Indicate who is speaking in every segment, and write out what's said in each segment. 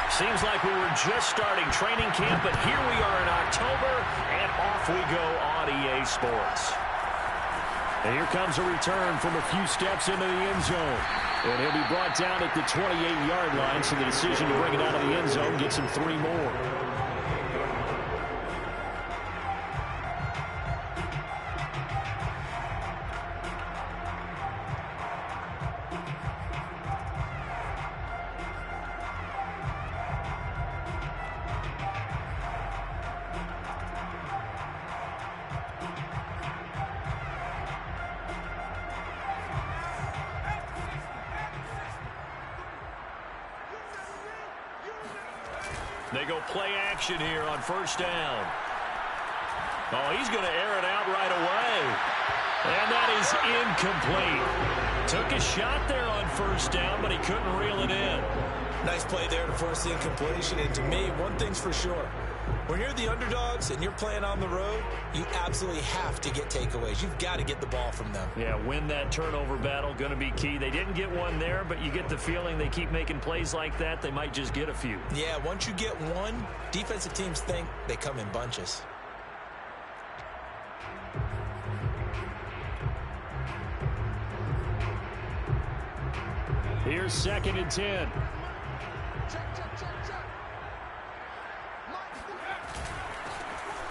Speaker 1: Seems like we were just starting training camp, but here we are in October, and off we go on EA Sports. And here comes a return from a few steps into the end zone. And he'll be brought down at the 28-yard line, so the decision to bring it out of the end zone gets him 3 more. They go play action here on first down. Oh, he's going to air it out right away. And that is incomplete. Took a shot there on first down, but he couldn't reel it in.
Speaker 2: Nice play there to force the incompletion. And to me, one thing's for sure. When you're the underdogs and you're playing on the road, you absolutely have to get takeaways. You've got to get the ball from them.
Speaker 1: Yeah, win that turnover battle, going to be key. They didn't get one there, but you get the feeling they keep making plays like that, they might just get a few.
Speaker 2: Yeah, once you get one, defensive teams think they come in bunches.
Speaker 1: Here's 2nd and 10.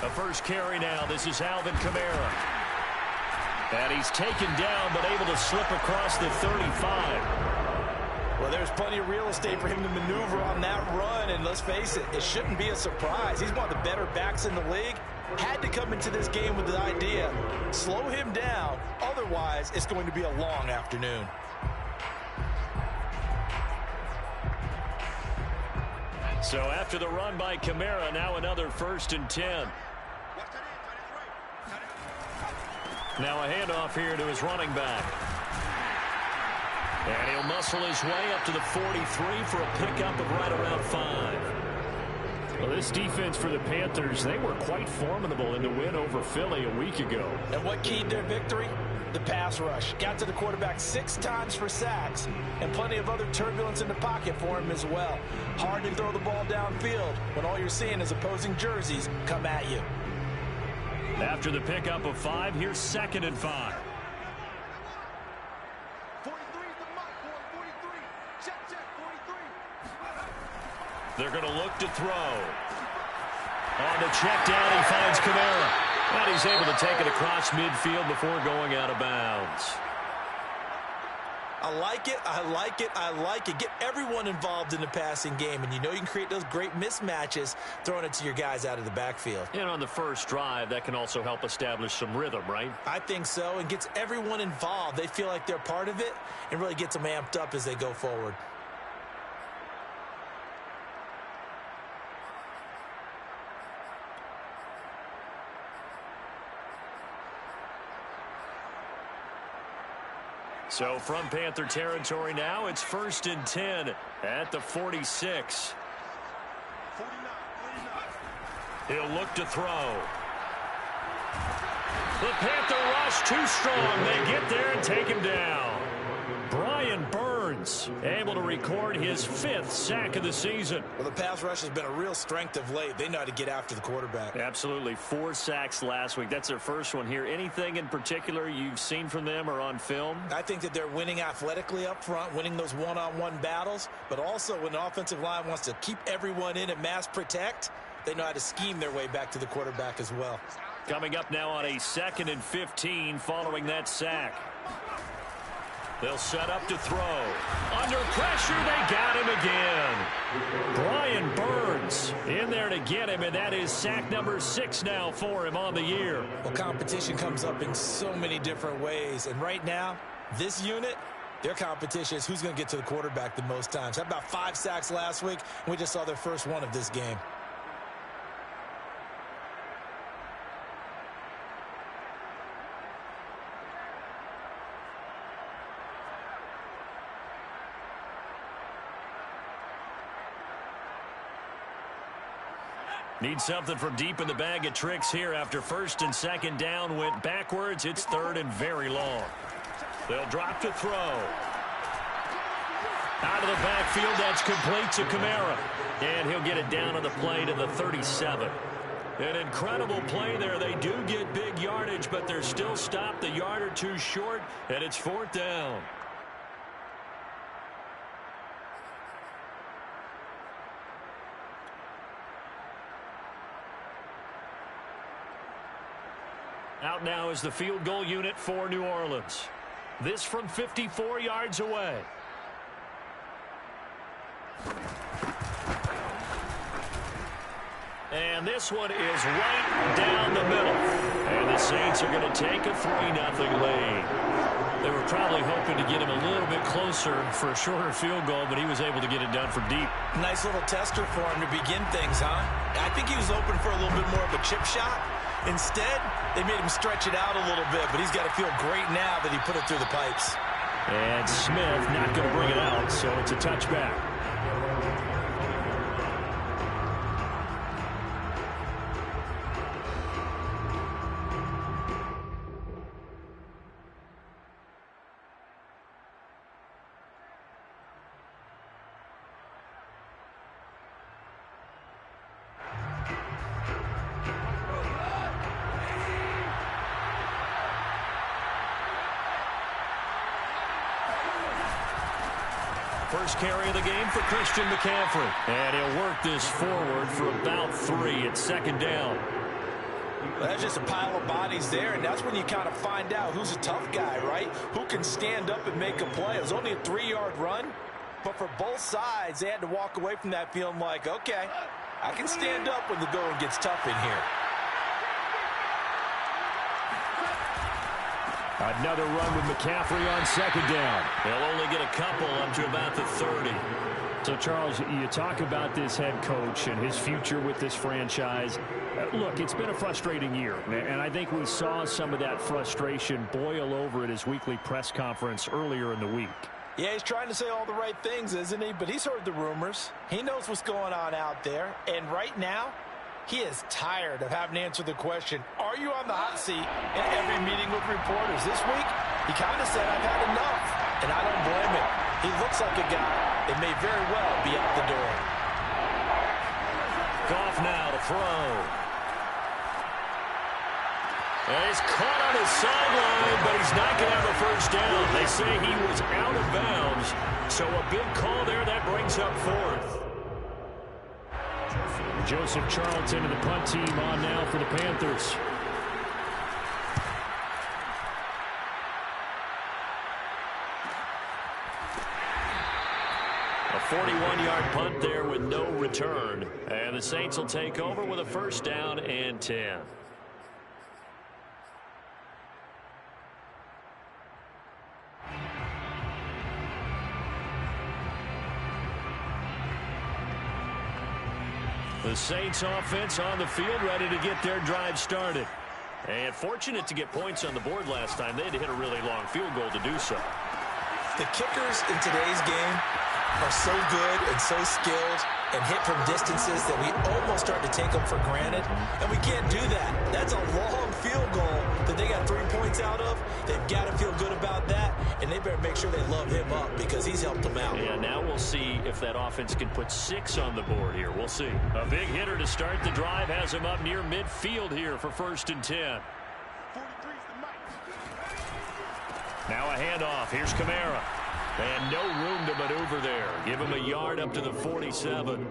Speaker 1: A first carry now. This is Alvin Kamara. And he's taken down, but able to slip across the 35.
Speaker 2: Well, there's plenty of real estate for him to maneuver on that run. And let's face it, it shouldn't be a surprise. He's one of the better backs in the league. Had to come into this game with the idea, slow him down. Otherwise, it's going to be a long afternoon.
Speaker 1: So after the run by Kamara, now another 1st and 10. Now a handoff here to his running back. And he'll muscle his way up to the 43 for a pickup of right around 5. Well, this defense for the Panthers, they were quite formidable in the win over Philly a week ago.
Speaker 2: And what keyed their victory? The pass rush. Got to the quarterback 6 times for sacks, and plenty of other turbulence in the pocket for him as well. Hard to throw the ball downfield when all you're seeing is opposing jerseys come at you.
Speaker 1: After the pickup of 5, here's 2nd and 5.
Speaker 3: 43 is the mark, boy. 43. Check, 43.
Speaker 1: They're going to look to throw. On the check down, he finds Kamara. And he's able to take it across midfield before going out of bounds.
Speaker 2: I like it, I like it, I like it. Get everyone involved in the passing game, and you know you can create those great mismatches throwing it to your guys out of the backfield.
Speaker 1: And on the first drive, that can also help establish some rhythm, right?
Speaker 2: I think so, and gets everyone involved. They feel like they're part of it and really gets them amped up as they go forward.
Speaker 1: So from Panther territory now, it's 1st and 10 at the 46. He'll look to throw. The Panther rush too strong. They get there and take him down. Brian Burns able to record his 5th sack of the season.
Speaker 2: Well, the pass rush has been a real strength of late. They know how to get after the quarterback.
Speaker 1: Absolutely. 4 sacks last week. That's their first one here. Anything in particular you've seen from them or on film?
Speaker 2: I think that they're winning athletically up front, winning those one-on-one battles, but also when the offensive line wants to keep everyone in and mass protect, they know how to scheme their way back to the quarterback as well.
Speaker 1: Coming up now on a 2nd and 15 following that sack. They'll set up to throw. Under pressure, they got him again. Brian Burns in there to get him, and that is sack number 6 now for him on the year.
Speaker 2: Well, competition comes up in so many different ways, and right now, this unit, their competition is who's going to get to the quarterback the most times. Had about 5 sacks last week, and we just saw their first one of this game.
Speaker 1: Need something from deep in the bag of tricks here after 1st and 2nd down went backwards. It's 3rd and very long. They'll drop to throw. out of the backfield. That's complete to Kamara. And he'll get it down on the play to the 37. An incredible play there. They do get big yardage, but they're still stopped a yard or two short, and it's 4th down. Out now is the field goal unit for New Orleans. This from 54 yards away. And this one is right down the middle. And the Saints are going to take a 3-0 lead. They were probably hoping to get him a little bit closer for a shorter field goal, but he was able to get it done from deep.
Speaker 2: Nice little tester for him to begin things, huh? I think he was open for a little bit more of a chip shot. Instead, they made him stretch it out a little bit, but he's got to feel great now that he put it through the pipes.
Speaker 1: And Smith not going to bring it out, so it's a touchback. First carry of the game for Christian McCaffrey. And he'll work this forward for about 3. It's 2nd down.
Speaker 2: Well, that's just a pile of bodies there, and that's when you kind of find out who's a tough guy, right? Who can stand up and make a play. It was only a 3-yard run, but for both sides, they had to walk away from that feeling like, okay, I can stand up when the going gets tough in here.
Speaker 1: Another run with McCaffrey on 2nd down. They'll only get a couple up to about the 30.
Speaker 4: So, Charles, you talk about this head coach and his future with this franchise. Look, it's been a frustrating year, and I think we saw some of that frustration boil over at his weekly press conference earlier in the week.
Speaker 2: Yeah, he's trying to say all the right things, isn't he? But he's heard the rumors. He knows what's going on out there. And right now, he is tired of having to answer the question, are you on the hot seat in every meeting with reporters? This week, he kind of said, I've had enough. And I don't blame him. He looks like a guy that may very well be out the door.
Speaker 1: Goff now to throw. And he's caught on his sideline, but he's not going to have a first down. They say he was out of bounds. So a big call there. That brings up 4th.
Speaker 4: Joseph Charlton and the punt team on now for the Panthers.
Speaker 1: A 41-yard punt there with no return. And the Saints will take over with a 1st down and 10. The Saints offense on the field, ready to get their drive started. And fortunate to get points on the board last time. They had to hit a really long field goal to do so.
Speaker 2: The kickers in today's game are so good and so skilled and hit from distances that we almost start to take them for granted. And we can't do that. That's a long field goal that they got 3 points out of. They've got to feel good about that. And they better make sure they love him up because he's helped them out.
Speaker 1: Yeah, now we'll see if that offense can put 6 on the board here. We'll see. A big hitter to start the drive has him up near midfield here for 1st and 10. Now a handoff. Here's Kamara. And no room to maneuver there. Give him a yard up to the 47.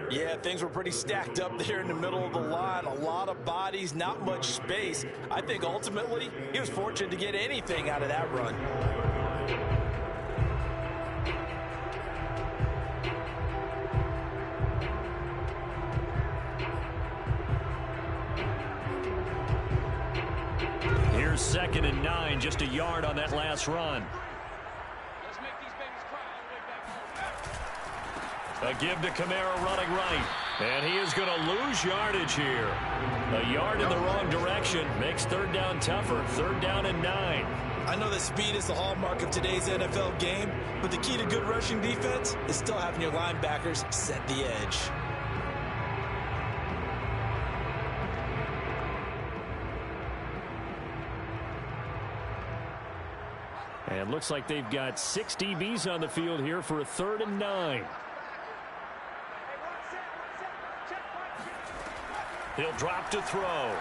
Speaker 2: Yeah, things were pretty stacked up there in the middle of the line. A lot of bodies, not much space. I think ultimately he was fortunate to get anything out of that run.
Speaker 1: Here's 2nd and 9, just a yard on that last run. A give to Kamara running right. And he is going to lose yardage here. A yard in the wrong direction makes 3rd down tougher. 3rd down and 9.
Speaker 2: I know that speed is the hallmark of today's NFL game, but the key to good rushing defense is still having your linebackers set the edge.
Speaker 4: And looks like they've got 6 DBs on the field here for a 3rd and 9.
Speaker 1: He'll drop to throw.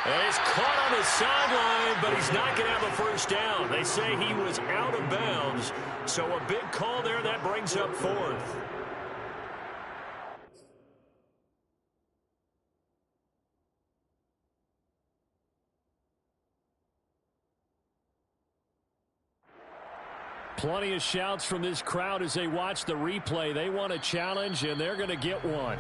Speaker 1: And he's caught on the sideline, but he's not going to have a first down. They say he was out of bounds, so a big call there that brings up 4th.
Speaker 4: Plenty of shouts from this crowd as they watch the replay. They want a challenge, and they're going to get one.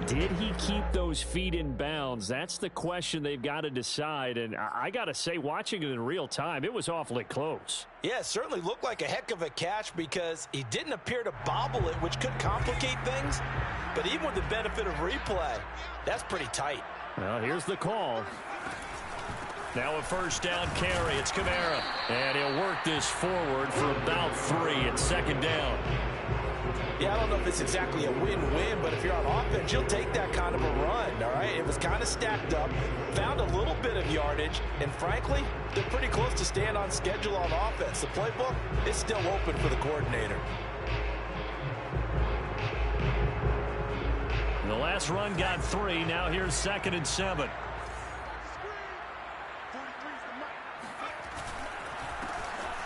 Speaker 4: Did he keep those feet in bounds? That's the question they've got to decide. And I got to say, watching it in real time, it was awfully close.
Speaker 2: Yeah, it certainly looked like a heck of a catch because he didn't appear to bobble it, which could complicate things. But even with the benefit of replay, that's pretty tight.
Speaker 4: Well, here's the call.
Speaker 1: Now a first down carry. It's Kamara. And he'll work this forward for about 3. It's 2nd down.
Speaker 2: Yeah, I don't know if it's exactly a win-win, but if you're on offense, you'll take that kind of a run, all right? It was kind of stacked up, found a little bit of yardage, and frankly, they're pretty close to staying on schedule on offense. The playbook is still open for the coordinator.
Speaker 1: The last run got 3. Now here's 2nd and 7.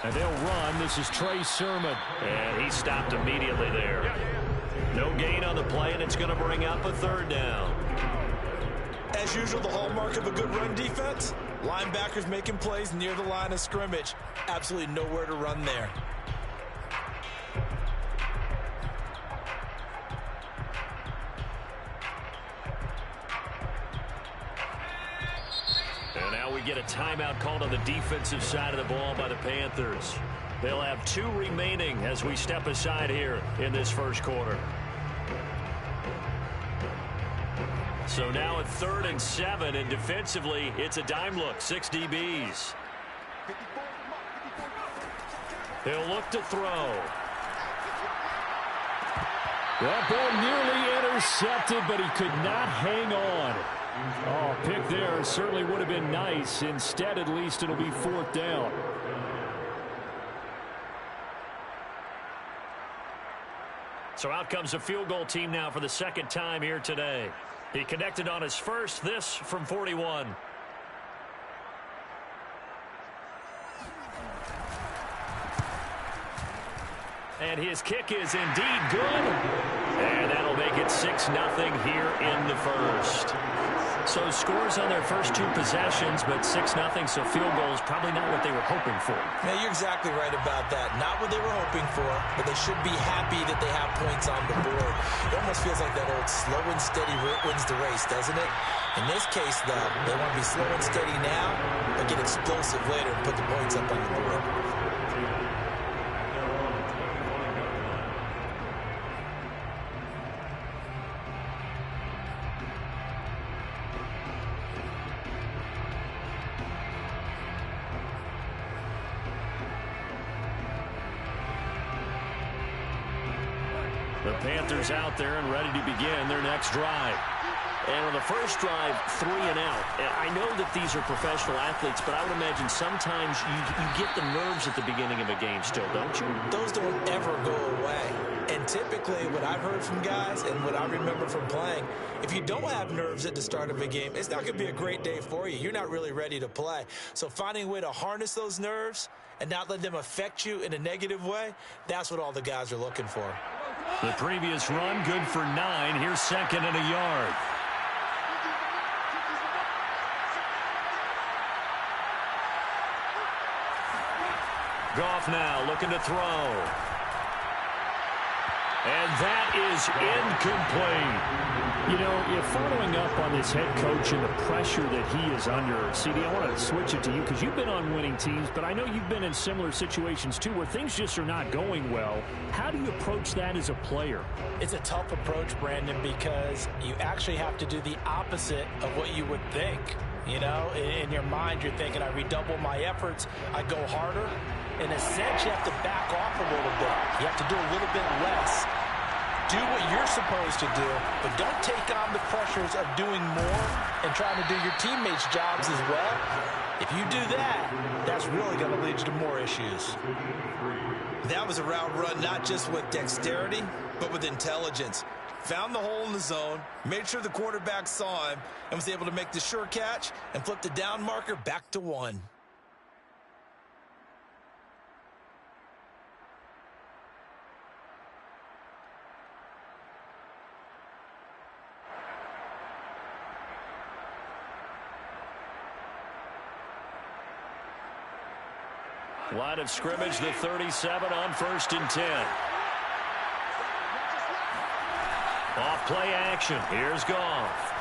Speaker 4: And they'll run. This is Trey Sermon.
Speaker 1: And he stopped immediately there. No gain on the play, and it's going to bring up a 3rd down.
Speaker 2: As usual, the hallmark of a good run defense, linebackers making plays near the line of scrimmage. Absolutely nowhere to run there.
Speaker 1: And now we get a timeout called on the defensive side of the ball by the Panthers. They'll have 2 remaining as we step aside here in this first quarter. So now at 3rd and 7, and defensively, it's a dime look, 6 DBs. He'll look to throw.
Speaker 4: That ball nearly intercepted, but he could not hang on. Oh, pick there certainly would have been nice. Instead, at least, it'll be 4th down.
Speaker 1: So out comes the field goal team now for the 2nd time here today. He connected on his first, this from 41. And his kick is indeed good. And that'll make it 6-0 here in the first. So scores on their first 2 possessions, but 6-0, so field goal is probably not what they were hoping for.
Speaker 2: Yeah, you're exactly right about that. Not what they were hoping for, but they should be happy that they have points on the board. It almost feels like that old slow and steady wins the race, doesn't it? In this case, though, they want to be slow and steady now, but get explosive later and put the points up on the board.
Speaker 1: The Panthers out there and ready to begin their next drive. And on the first drive, 3 and out. I know that these are professional athletes, but I would imagine sometimes you get the nerves at the beginning of a game still, don't you?
Speaker 2: Those don't ever go away. And typically what I've heard from guys and what I remember from playing, if you don't have nerves at the start of a game, it's not going to be a great day for you. You're not really ready to play. So finding a way to harness those nerves and not let them affect you in a negative way, that's what all the guys are looking for.
Speaker 1: The previous run, good for 9. Here's 2nd and a yard. Goff now looking to throw. And that is incomplete.
Speaker 4: You know, if following up on this head coach and the pressure that he is under, CD, I want to switch it to you because you've been on winning teams, but I know you've been in similar situations too where things just are not going well. How do you approach that as a player?
Speaker 2: It's a tough approach, Brandon, because you actually have to do the opposite of what you would think. You know, in your mind, you're thinking, I redouble my efforts, I go harder. In a sense, you have to back off a little bit. You have to do a little bit less. do what you're supposed to do, but don't take on the pressures of doing more and trying to do your teammates' jobs as well. If you do that, that's really going to lead you to more issues. That was a route run not just with dexterity, but with intelligence. Found the hole in the zone, made sure the quarterback saw him, and was able to make the sure catch and flip the down marker back to 1.
Speaker 1: Line of scrimmage, the 37 on 1st and 10. Off play action. Here's Goff.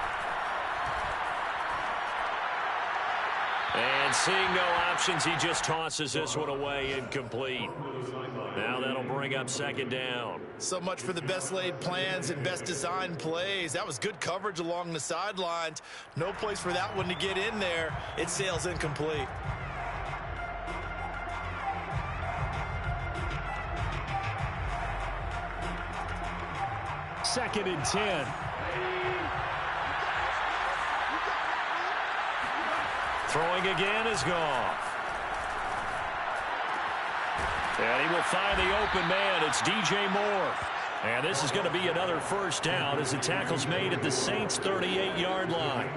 Speaker 1: And seeing no options, he just tosses this one away, incomplete. Now that'll bring up 2nd down.
Speaker 2: So much for the best laid plans and best designed plays. That was good coverage along the sidelines. No place for that one to get in there. It sails incomplete.
Speaker 4: 2nd and 10.
Speaker 1: Throwing again is Goff. And he will find the open man. It's DJ Moore. And this is going to be another 1st down as the tackle's made at the Saints' 38-yard line.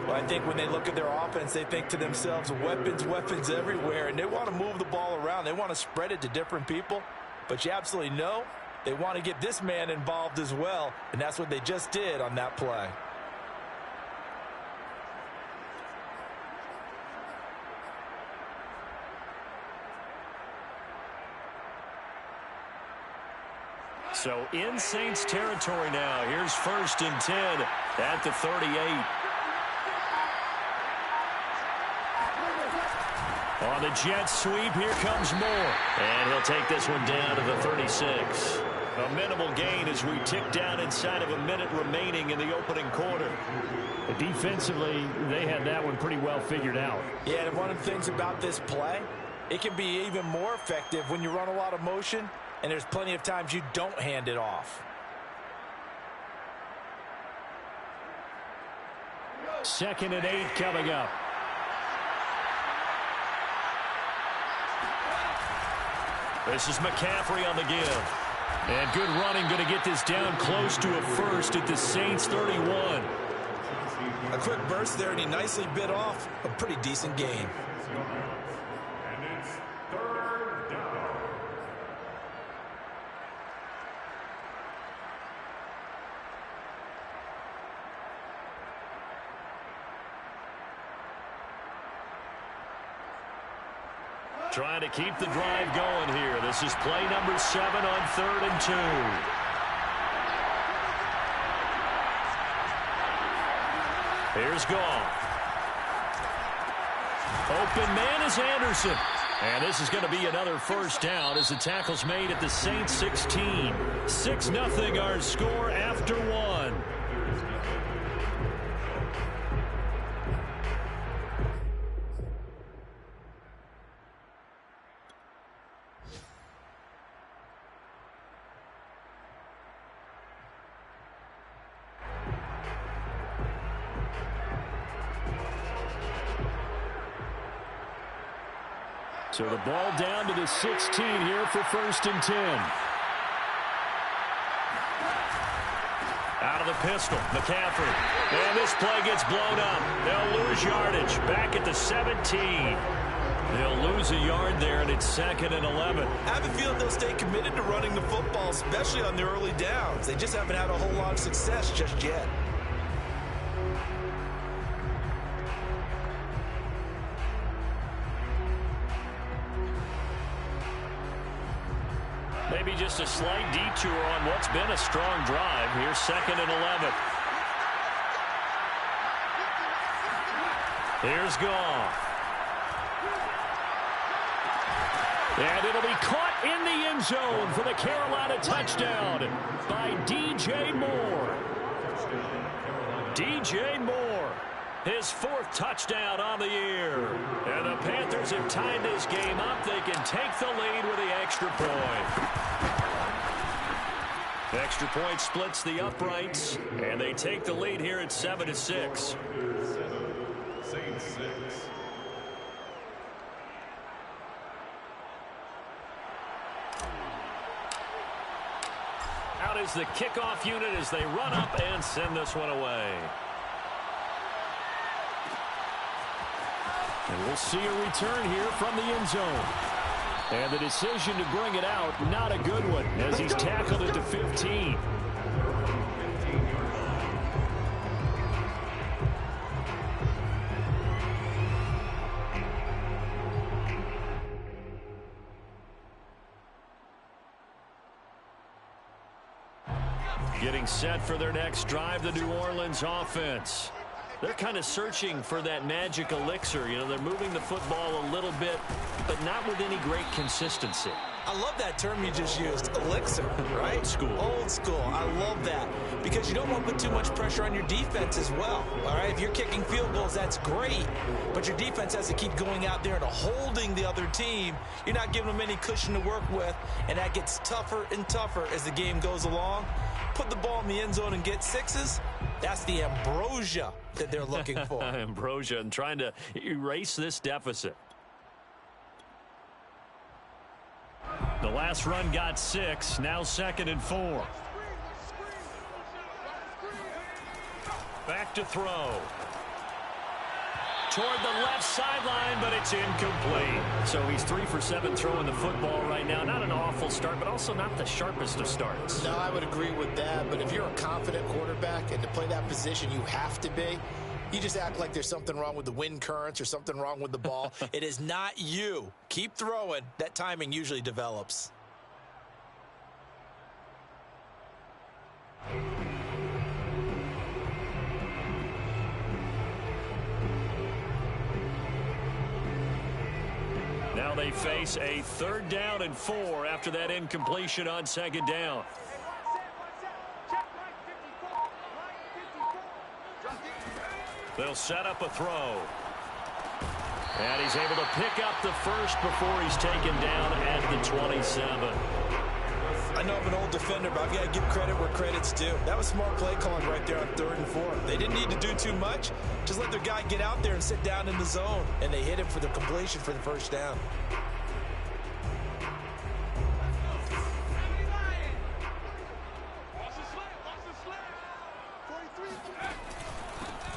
Speaker 2: Well, I think when they look at their offense, they think to themselves, weapons, weapons everywhere, and they want to move the ball around. They want to spread it to different people. But you absolutely know they want to get this man involved as well, and that's what they just did on that play.
Speaker 1: So in Saints territory now. Here's 1st and 10 at the 38. On the jet sweep, here comes Moore. And he'll take this one down to the 36. A minimal gain as we tick down inside of a minute remaining in the opening quarter.
Speaker 4: Defensively, they had that one pretty well figured out.
Speaker 2: Yeah, and one of the things about this play, it can be even more effective when you run a lot of motion, and there's plenty of times you don't hand it off.
Speaker 4: 2nd and 8 coming up.
Speaker 1: This is McCaffrey on the give. And good running, going to get this down close to a 1st at the Saints' 31.
Speaker 2: A quick burst there, and he nicely bit off a pretty decent gain.
Speaker 3: And it's 3rd down.
Speaker 1: Trying to keep the drive going here. This is play number 7 on 3rd and 2. Here's Goff. Open man is Anderson. And this is going to be another 1st down as the tackle's made at the Saints 16. 6-0 our score after 1.
Speaker 4: So the ball down to the 16 here for 1st and 10.
Speaker 1: Out of the pistol, McCaffrey. And this play gets blown up. They'll lose yardage. Back at the 17. They'll lose a yard there, and it's 2nd and 11.
Speaker 2: I have a feeling they'll stay committed to running the football, especially on the early downs. They just haven't had a whole lot of success just yet.
Speaker 1: Maybe just a slight detour on what's been a strong drive. Here's 2nd and 11. Here's Goff. And it'll be caught in the end zone for the Carolina touchdown by DJ Moore. DJ Moore, his 4th touchdown on the year. And the Panthers have tied this game up. They can take the lead with the extra point. Extra point splits the uprights, and they take the lead here at 7-6.
Speaker 3: Same 6.
Speaker 1: Out is the kickoff unit as they run up and send this one away. And we'll see a return here from the end zone. And the decision to bring it out, not a good one, as he's tackled it to 15. Getting set for their next drive, the New Orleans offense. They're kind of searching for that magic elixir. You know, they're moving the football a little bit, but not with any great consistency.
Speaker 2: I love that term you just used, elixir, right?
Speaker 1: Old school.
Speaker 2: Old school. I love that because you don't want to put too much pressure on your defense as well, all right? If you're kicking field goals, that's great, but your defense has to keep going out there and holding the other team. You're not giving them any cushion to work with, and that gets tougher and tougher as the game goes along. Put the ball in the end zone and get sixes. That's the ambrosia that they're looking for.
Speaker 1: Ambrosia and trying to erase this deficit. The last run got 6. Now 2nd and 4. Back to throw. Toward the left sideline, but it's incomplete. So he's 3 for 7 throwing the football right now. Not an awful start, but also not the sharpest of starts.
Speaker 5: No, I would agree with that. But if you're a confident quarterback and to play that position, you have to be. You just act like there's something wrong with the wind currents or something wrong with the ball.
Speaker 2: It is not you. Keep throwing. That timing usually develops.
Speaker 1: Now they face a 3rd down and 4 after that incompletion on 2nd down. They'll set up a throw. And he's able to pick up the first before he's taken down at the 27.
Speaker 2: I know I'm an old defender, but I've got to give credit where credit's due. That was smart play calling right there on 3rd and 4. They didn't need to do too much. Just let their guy get out there and sit down in the zone. And they hit him for the completion for the first down.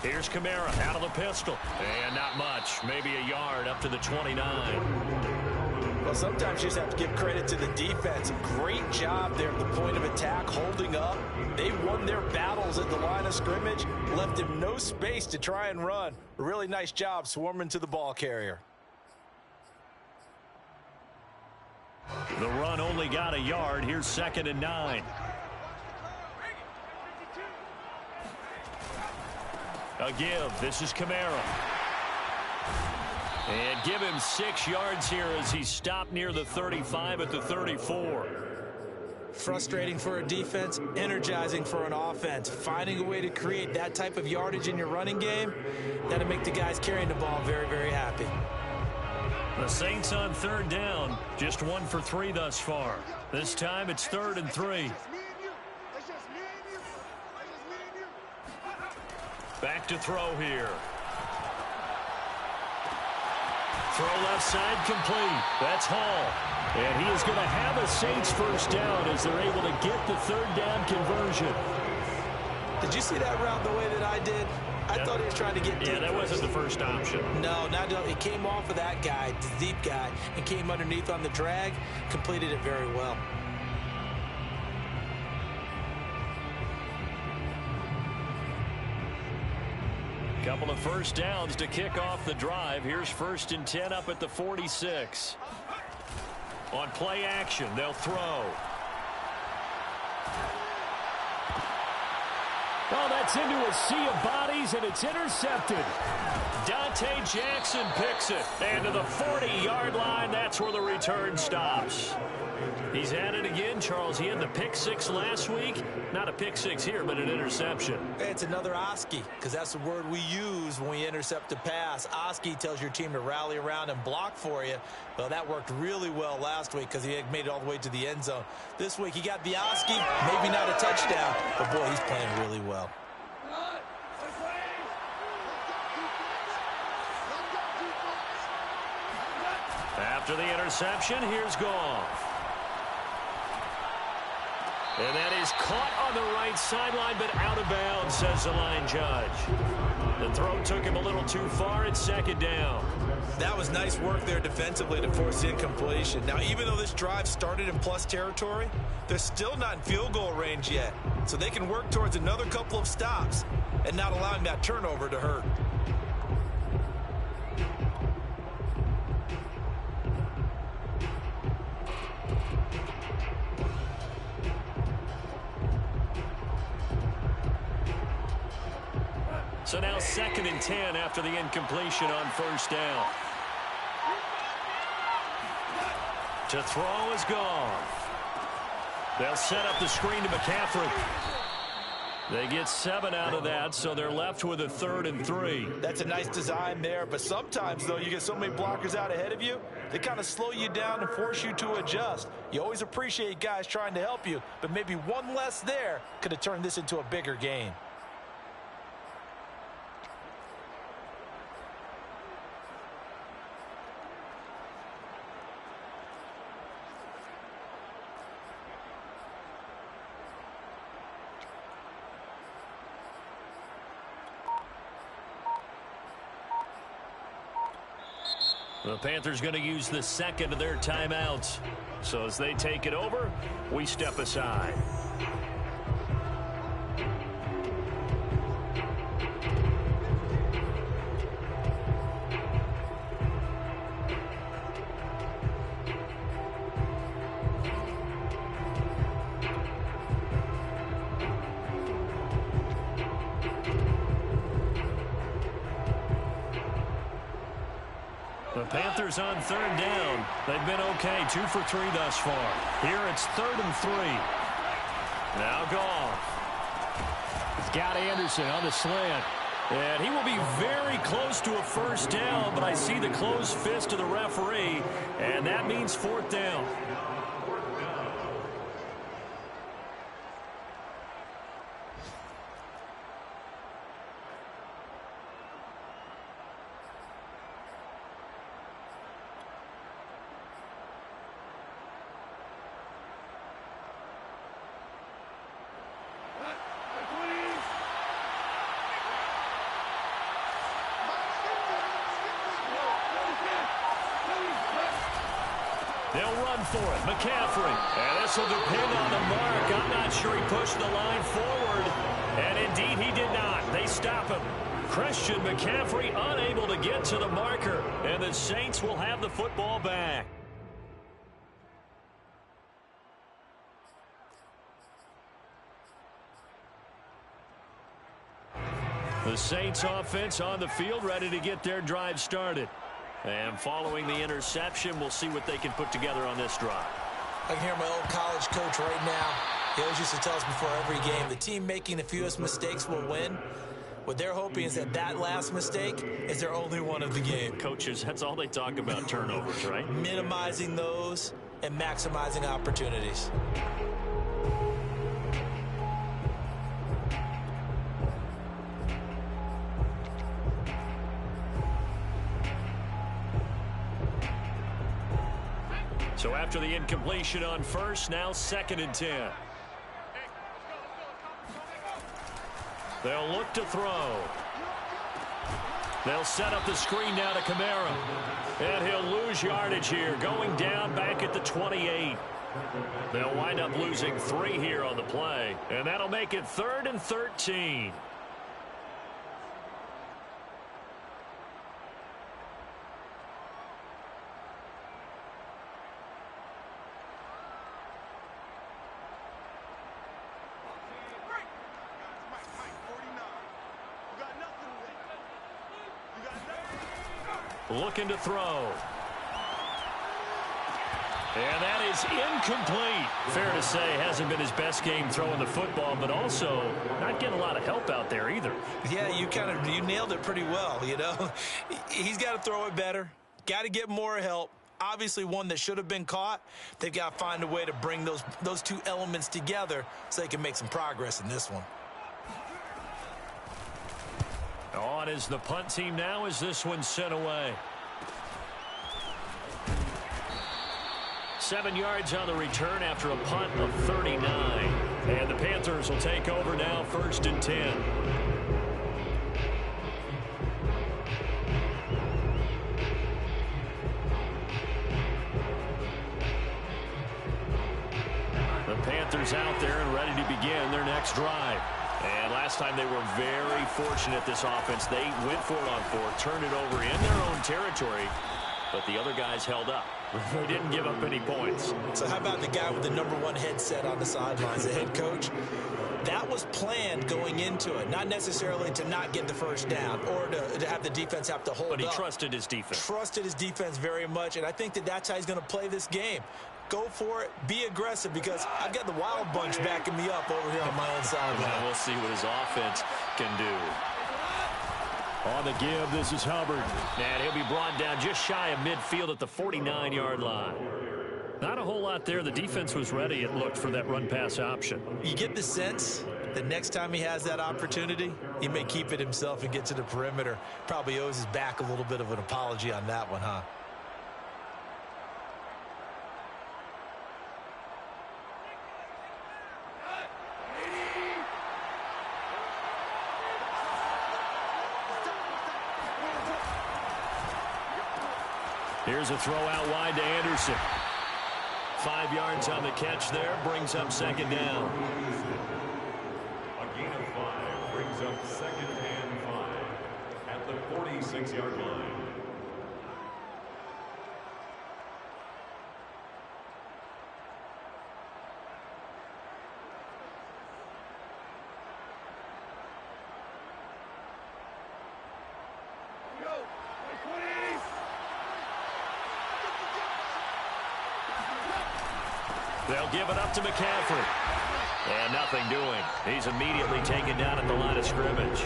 Speaker 1: Here's Kamara out of the pistol. And not much. Maybe a yard up to the 29.
Speaker 2: Well, sometimes you just have to give credit to the defense. Great job there at the point of attack, holding up. They won their battles at the line of scrimmage, left him no space to try and run. A really nice job swarming to the ball carrier.
Speaker 1: The run only got a yard. Here's 2nd and 9. A give. This is Kamara. And give him 6 yards here as he stopped near the 35 at the 34.
Speaker 2: Frustrating for a defense, energizing for an offense. Finding a way to create that type of yardage in your running game, that'll make the guys carrying the ball very, very happy.
Speaker 1: The Saints on 3rd down, just 1 for 3 thus far. This time it's 3rd and 3. Back to throw here. Throw left side complete. That's Hall. And he is going to have a Saints first down as they're able to get the 3rd down conversion.
Speaker 2: Did you see that route the way that I did? I thought he was trying to get deep.
Speaker 1: Yeah, that wasn't the first option.
Speaker 2: No, not it came off of that guy, the deep guy, and came underneath on the drag, completed it very well.
Speaker 1: Couple of first downs to kick off the drive. Here's 1st and 10 up at the 46. On play action, they'll throw.
Speaker 4: Oh, that's into a sea of bodies, and it's intercepted. Dante Jackson picks it. And to the 40-yard line, that's where the return stops. He's at it again, Charles. He had the pick six last week. Not a pick six here, but an interception.
Speaker 2: It's another Oski, because that's the word we use when we intercept a pass. Oski tells your team to rally around and block for you. Well, that worked really well last week because he had made it all the way to the end zone. This week he got the Oski, maybe not a touchdown, but boy, he's playing really well.
Speaker 4: After the interception, here's Goff. And that is caught on the right sideline, but out of bounds, says the line judge. The throw took him a little too far. It's second down.
Speaker 2: That was nice work there defensively to force the incompletion. Now, even though this drive started in plus territory, they're still not in field goal range yet. So they can work towards another couple of stops and not allowing that turnover to hurt.
Speaker 4: So now 2nd and 10 after the incompletion on first down. To throw is Goff. They'll set up the screen to McCaffrey. They get 7 out of that, so they're left with a 3rd and 3.
Speaker 2: That's a nice design there, but sometimes, though, you get so many blockers out ahead of you, they kind of slow you down and force you to adjust. You always appreciate guys trying to help you, but maybe one less there could have turned this into a bigger game.
Speaker 4: The Panthers going to use the 2nd of their timeouts. So as they take it over, we step aside. The Panthers on 3rd down. They've been okay, 2 for 3 thus far. Here it's 3rd and 3. Now Goff. He's got Anderson on the slant. And he will be very close to a first down, but I see the closed fist of the referee, and that means 4th down. They'll run for it. McCaffrey. And this will depend on the mark. I'm not sure he pushed the line forward. And indeed he did not. They stop him. Christian McCaffrey unable to get to the marker. And the Saints will have the football back. The Saints offense on the field, ready to get their drive started. And following the interception, we'll see what they can put together on this drive.
Speaker 2: I can hear my old college coach right now. He always used to tell us before every game, the team making the fewest mistakes will win. What they're hoping is that that last mistake is their only one of the game.
Speaker 4: Coaches, that's all they talk about, turnovers, right?
Speaker 2: Minimizing those and maximizing opportunities.
Speaker 4: So after the incompletion on first, now 2nd and 10. They'll look to throw. They'll set up the screen now to Kamara. And he'll lose yardage here, going down back at the 28. They'll wind up losing 3 here on the play. And that'll make it 3rd and 13.
Speaker 3: Mike, 49. You got nothing to win. You got nothing.
Speaker 4: looking to throw. And that is incomplete. Fair to say, hasn't been his best game throwing the football, but also not getting a lot of help out there either.
Speaker 2: Yeah, you nailed it pretty well, you know. He's got to throw it better. Got to get more help. Obviously one that should have been caught. They've got to find a way to bring those two elements together so they can make some progress in this one.
Speaker 4: On is the punt team now as this one's sent away. 7 yards on the return after a punt of 39. And the Panthers will take over now, 1st and 10. The Panthers out there and ready to begin their next drive. And last time they were very fortunate, this offense. They went for it on 4th, turned it over in their own territory, but the other guys held up. They didn't give up any points.
Speaker 2: So how about the guy with the #1 headset on the sidelines, the head coach? That was planned going into it, not necessarily to not get the first down or to have the defense have to hold up.
Speaker 4: But he trusted his defense.
Speaker 2: Trusted his defense very much, and I think that's how he's going to play this game. Go for it. Be aggressive, because I've got the wild bunch backing me up over here on my own sideline.
Speaker 4: Well, we'll see what his offense can do. On the give, this is Hubbard. And he'll be brought down just shy of midfield at the 49-yard line. Not a whole lot there. The defense was ready, it looked, for that run-pass option.
Speaker 2: You get the sense that next time he has that opportunity, he may keep it himself and get to the perimeter. Probably owes his back a little bit of an apology on that one, huh?
Speaker 4: Here's a throw out wide to Anderson. 5 yards on the catch there, brings up 2nd down.
Speaker 6: A gain of 5 brings up 2nd and 5 at the 46-yard line.
Speaker 4: They'll give it up to McCaffrey. And nothing doing. He's immediately taken down at the line of scrimmage.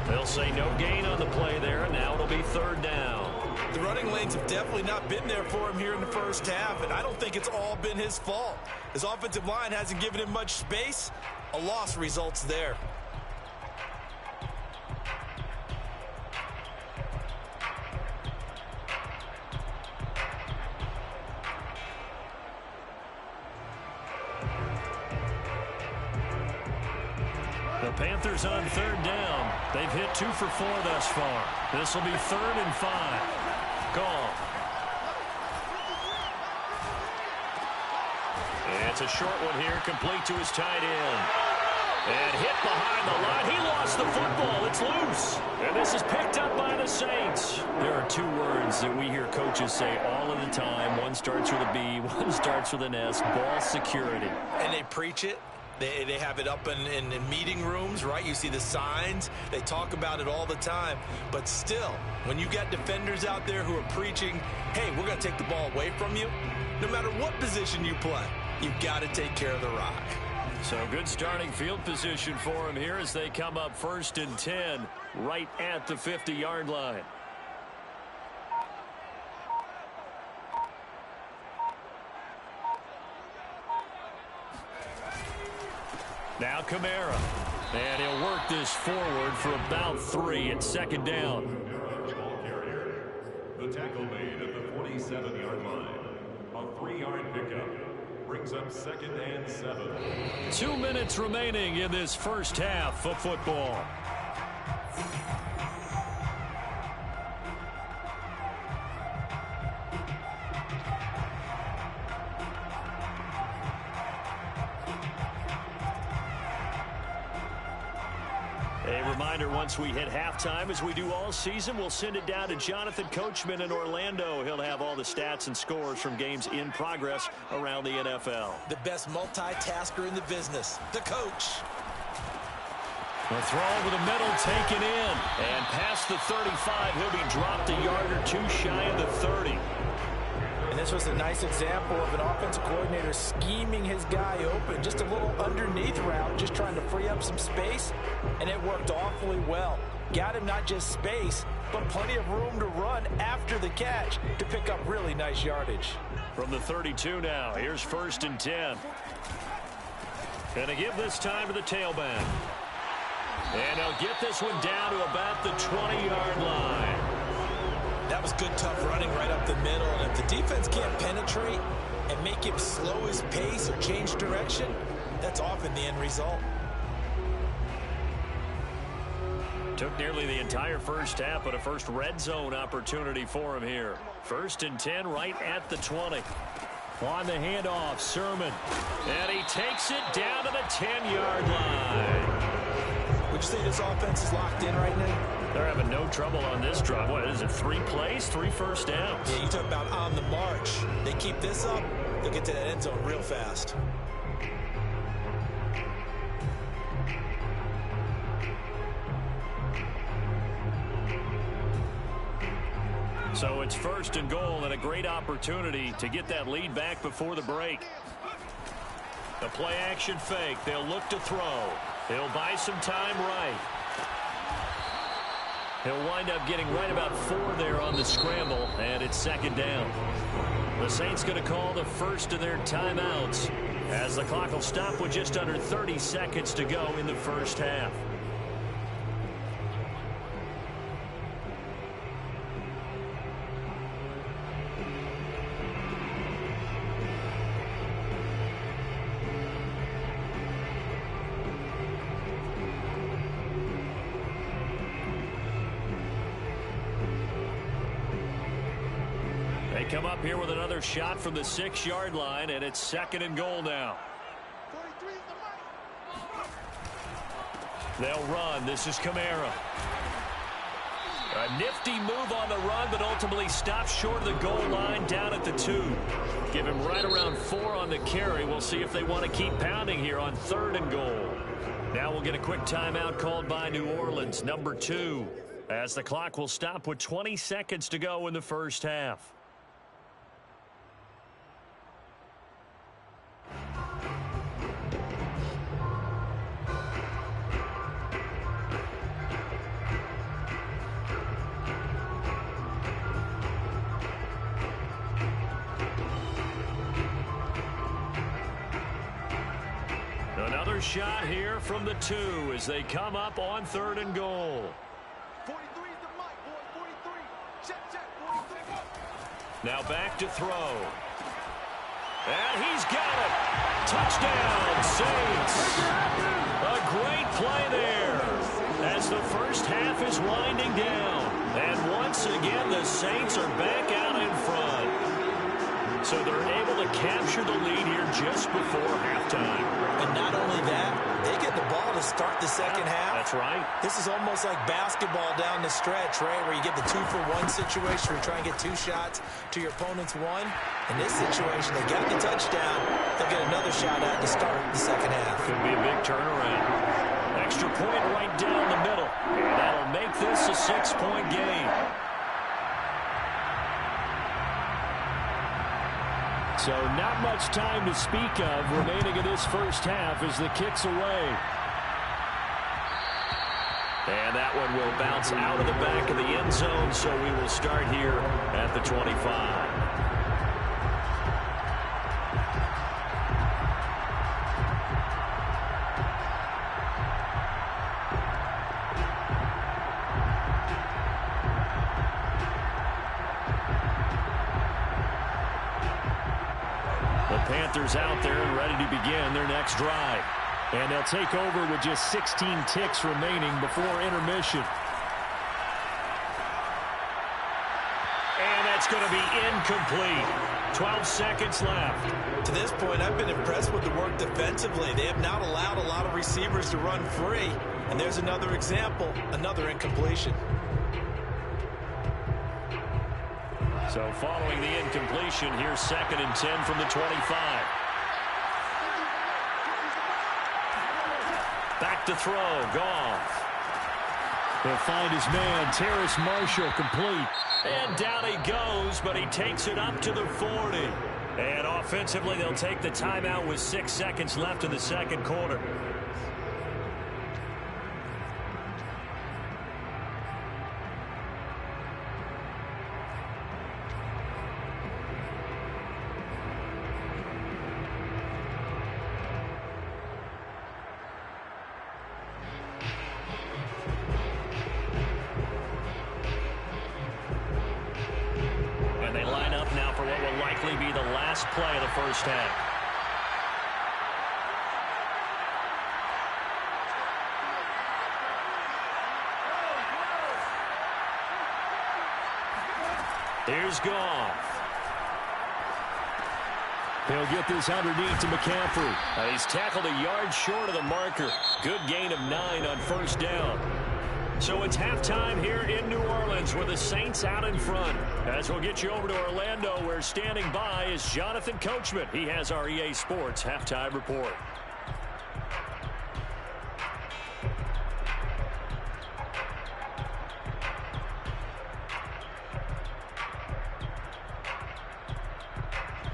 Speaker 4: They'll say no gain on the play there, and now it'll be 3rd down.
Speaker 2: The running lanes have definitely not been there for him here in the first half, and I don't think it's all been his fault. His offensive line hasn't given him much space. A loss results there.
Speaker 4: The Panthers on 3rd down. They've hit 2 for 4 thus far. This will be 3rd and 5. Gone. And it's a short one here, complete to his tight end. And hit behind the line. He lost the football. It's loose. And this is picked up by the Saints. There are 2 words that we hear coaches say all of the time. One starts with a B, one starts with an S. Ball security.
Speaker 2: And they preach it. They have it up in meeting rooms, right? You see the signs. They talk about it all the time. But still, when you got defenders out there who are preaching, hey, we're going to take the ball away from you, no matter what position you play, you've got to take care of the rock.
Speaker 4: So good starting field position for him here as they come up 1st and 10 right at the 50-yard line. Now Kamara. And he'll work this forward for about 3 at 2nd down.
Speaker 6: Ball carrier. The tackle made at the 47-yard line. A 3-yard pickup brings up 2nd and 7.
Speaker 4: 2 minutes remaining in this first half of football. A reminder, once we hit halftime, as we do all season, we'll send it down to Jonathan Coachman in Orlando. He'll have all the stats and scores from games in progress around the NFL.
Speaker 2: The best multitasker in the business, the coach.
Speaker 1: The throw over the middle, taken in. And past the 35, he'll be dropped a yard or two shy of the 30.
Speaker 2: And this was a nice example of an offensive coordinator scheming his guy open. Just a little underneath route, just trying to free up some space, and it worked awfully well. Got him not just space, but plenty of room to run after the catch to pick up really nice yardage.
Speaker 1: From the 32 now, here's 1st and 10. Gonna give this time to the tailback. And they'll get this one down to about the 20-yard line.
Speaker 2: That was good, tough running right up the middle. And if the defense can't penetrate and make him slow his pace or change direction, that's often the end result.
Speaker 1: Took nearly the entire first half, but a first red zone opportunity for him here. 1st and 10 right at the 20. On the handoff, Sermon. And he takes it down to the 10-yard line.
Speaker 2: Would you say this offense is locked in right now?
Speaker 1: They're having no trouble on this drive. What is it, 3 plays, 3 first downs?
Speaker 2: Yeah, you talk about on the march. They keep this up, they'll get to that end zone real fast.
Speaker 1: So it's 1st and goal and a great opportunity to get that lead back before the break. The play action fake. They'll look to throw. He'll buy some time right. He'll wind up getting right about 4 there on the scramble, and it's 2nd down. The Saints going to call the first of their timeouts as the clock will stop with just under 30 seconds to go in the first half. Come up here with another shot from the 6-yard line, and it's 2nd and goal now. They'll run. This is Kamara. A nifty move on the run, but ultimately stops short of the goal line down at the 2. Give him right around 4 on the carry. We'll see if they want to keep pounding here on 3rd and goal. Now we'll get a quick timeout called by New Orleans, number 2, as the clock will stop with 20 seconds to go in the first half. Another shot here from the 2 as they come up on 3rd and goal.
Speaker 3: 43 is the mic, boy. 43. Check, 43.
Speaker 1: Now back to throw. And he's got it. Touchdown, Saints. A great play there as the first half is winding down. And once again, the Saints are back out in front. So they're able to capture the lead here just before halftime.
Speaker 2: And not only that, they get the ball to start the second half.
Speaker 1: That's right.
Speaker 2: This is almost like basketball down the stretch, right, where you get the 2-for-1 situation where you try and get 2 shots to your opponent's 1. In this situation, they got the touchdown. They'll get another shot at to start the second half.
Speaker 1: Could be a big turnaround. Extra point right down the middle. And that'll make this a 6-point game.
Speaker 4: So not much time to speak of remaining in this first half as the kick's away.
Speaker 1: And that one will bounce out of the back of the end zone, so we will start here at the 25. Panthers out there and ready to begin their next drive.
Speaker 4: And they'll take over with just 16 ticks remaining before intermission.
Speaker 1: And that's going to be incomplete. 12 seconds left.
Speaker 2: To this point, I've been impressed with the work defensively. They have not allowed a lot of receivers to run free. And there's another example, another incompletion.
Speaker 1: So following the incompletion, here's 2nd and 10 from the 25.
Speaker 4: Back to throw. Goff. He'll find his man, Terrace Marshall, complete. And down he goes, but he takes it up to the 40. And offensively, they'll take the timeout with 6 seconds left in the second quarter. Be the last play of the first half. Here's Goff. He'll get this underneath to McCaffrey. He's tackled a yard short of the marker. Good gain of 9 on first down. So it's halftime here in New Orleans with the Saints out in front. As we'll get you over to Orlando, where standing by is Jonathan Coachman. He has our EA Sports halftime report.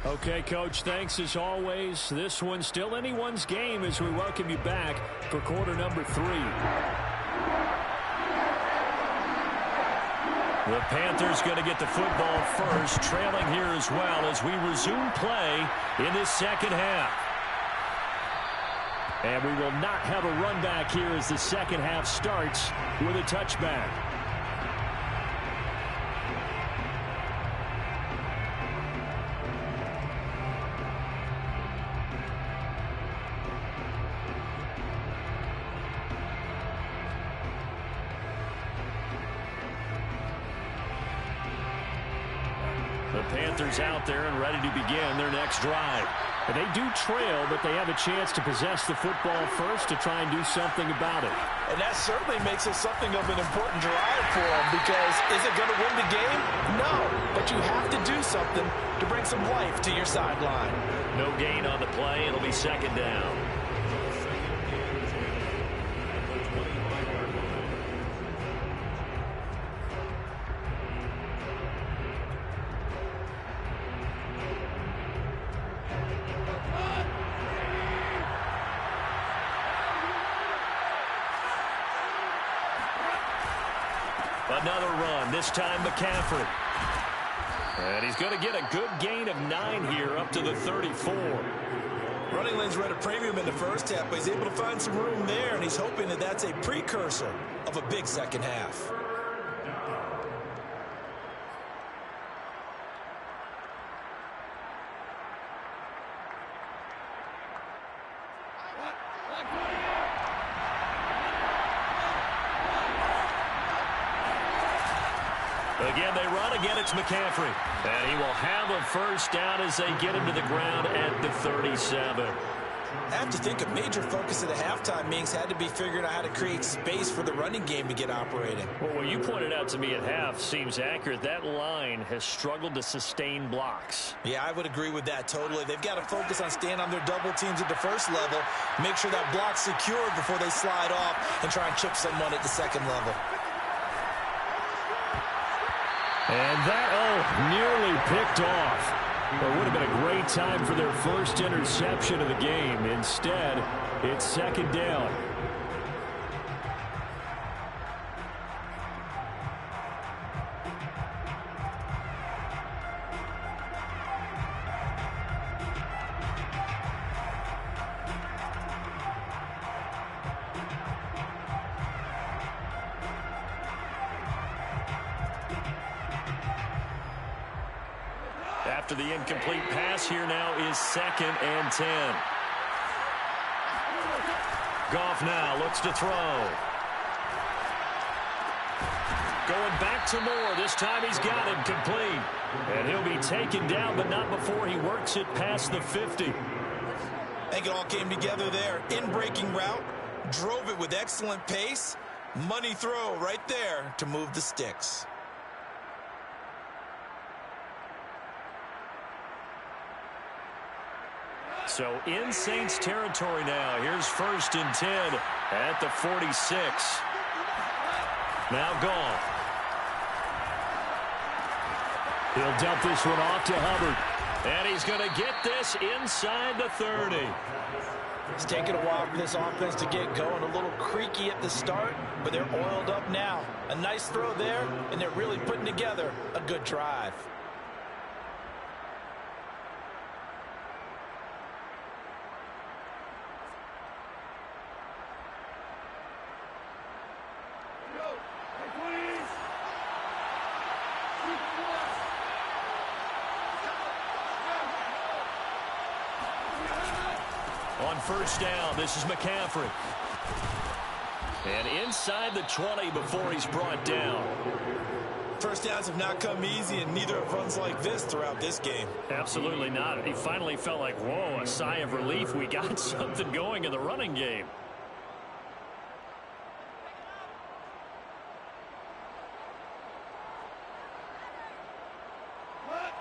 Speaker 4: Okay, Coach, thanks as always. This one's still anyone's game as we welcome you back for quarter number 3. The Panthers going to get the football first, trailing here as well as we resume play in this second half. And we will not have a run back here as the second half starts with a touchback. The Panthers out there and ready to begin their next drive. And they do trail, but they have a chance to possess the football first to try and do something about it.
Speaker 2: And that certainly makes it something of an important drive for them, because is it going to win the game? No, but you have to do something to bring some life to your sideline.
Speaker 4: No gain on the play. It'll be second down. Another run, this time McCaffrey. And he's going to get a good gain of 9 here, up to the 34.
Speaker 2: Running lanes were at a premium in the first half, but he's able to find some room there, and he's hoping that that's a precursor of a big second half.
Speaker 4: Again, they run. Again, it's McCaffrey. And he will have a first down as they get him to the ground at the 37.
Speaker 2: I have to think a major focus of the halftime meetings had to be figuring out how to create space for the running game to get operating.
Speaker 4: Well, what you pointed out to me at half seems accurate. That line has struggled to sustain blocks.
Speaker 2: Yeah, I would agree with that totally. They've got to focus on staying on their double teams at the first level, make sure that block's secured before they slide off and try and chip someone at the second level.
Speaker 4: And that, nearly picked off. It would have been a great time for their first interception of the game. Instead, it's second down. After the incomplete pass, here now is 2nd and 10. Goff now looks to throw. Going back to Moore. This time he's got him complete. And he'll be taken down, but not before he works it past the 50.
Speaker 2: I think it all came together there. In-breaking route, drove it with excellent pace. Money throw right there to move the sticks.
Speaker 4: So in Saints territory now. Here's 1st and 10 at the 46. Now gone. He'll dump this one off to Hubbard. And he's going to get this inside the 30.
Speaker 2: It's taken a while for this offense to get going. A little creaky at the start, but they're oiled up now. A nice throw there, and they're really putting together a good drive.
Speaker 4: On 1st down, this is McCaffrey. And inside the 20 before he's brought down.
Speaker 2: First downs have not come easy, and neither have runs like this throughout this game.
Speaker 4: Absolutely not. He finally felt like, whoa, a sigh of relief. We got something going in the running game.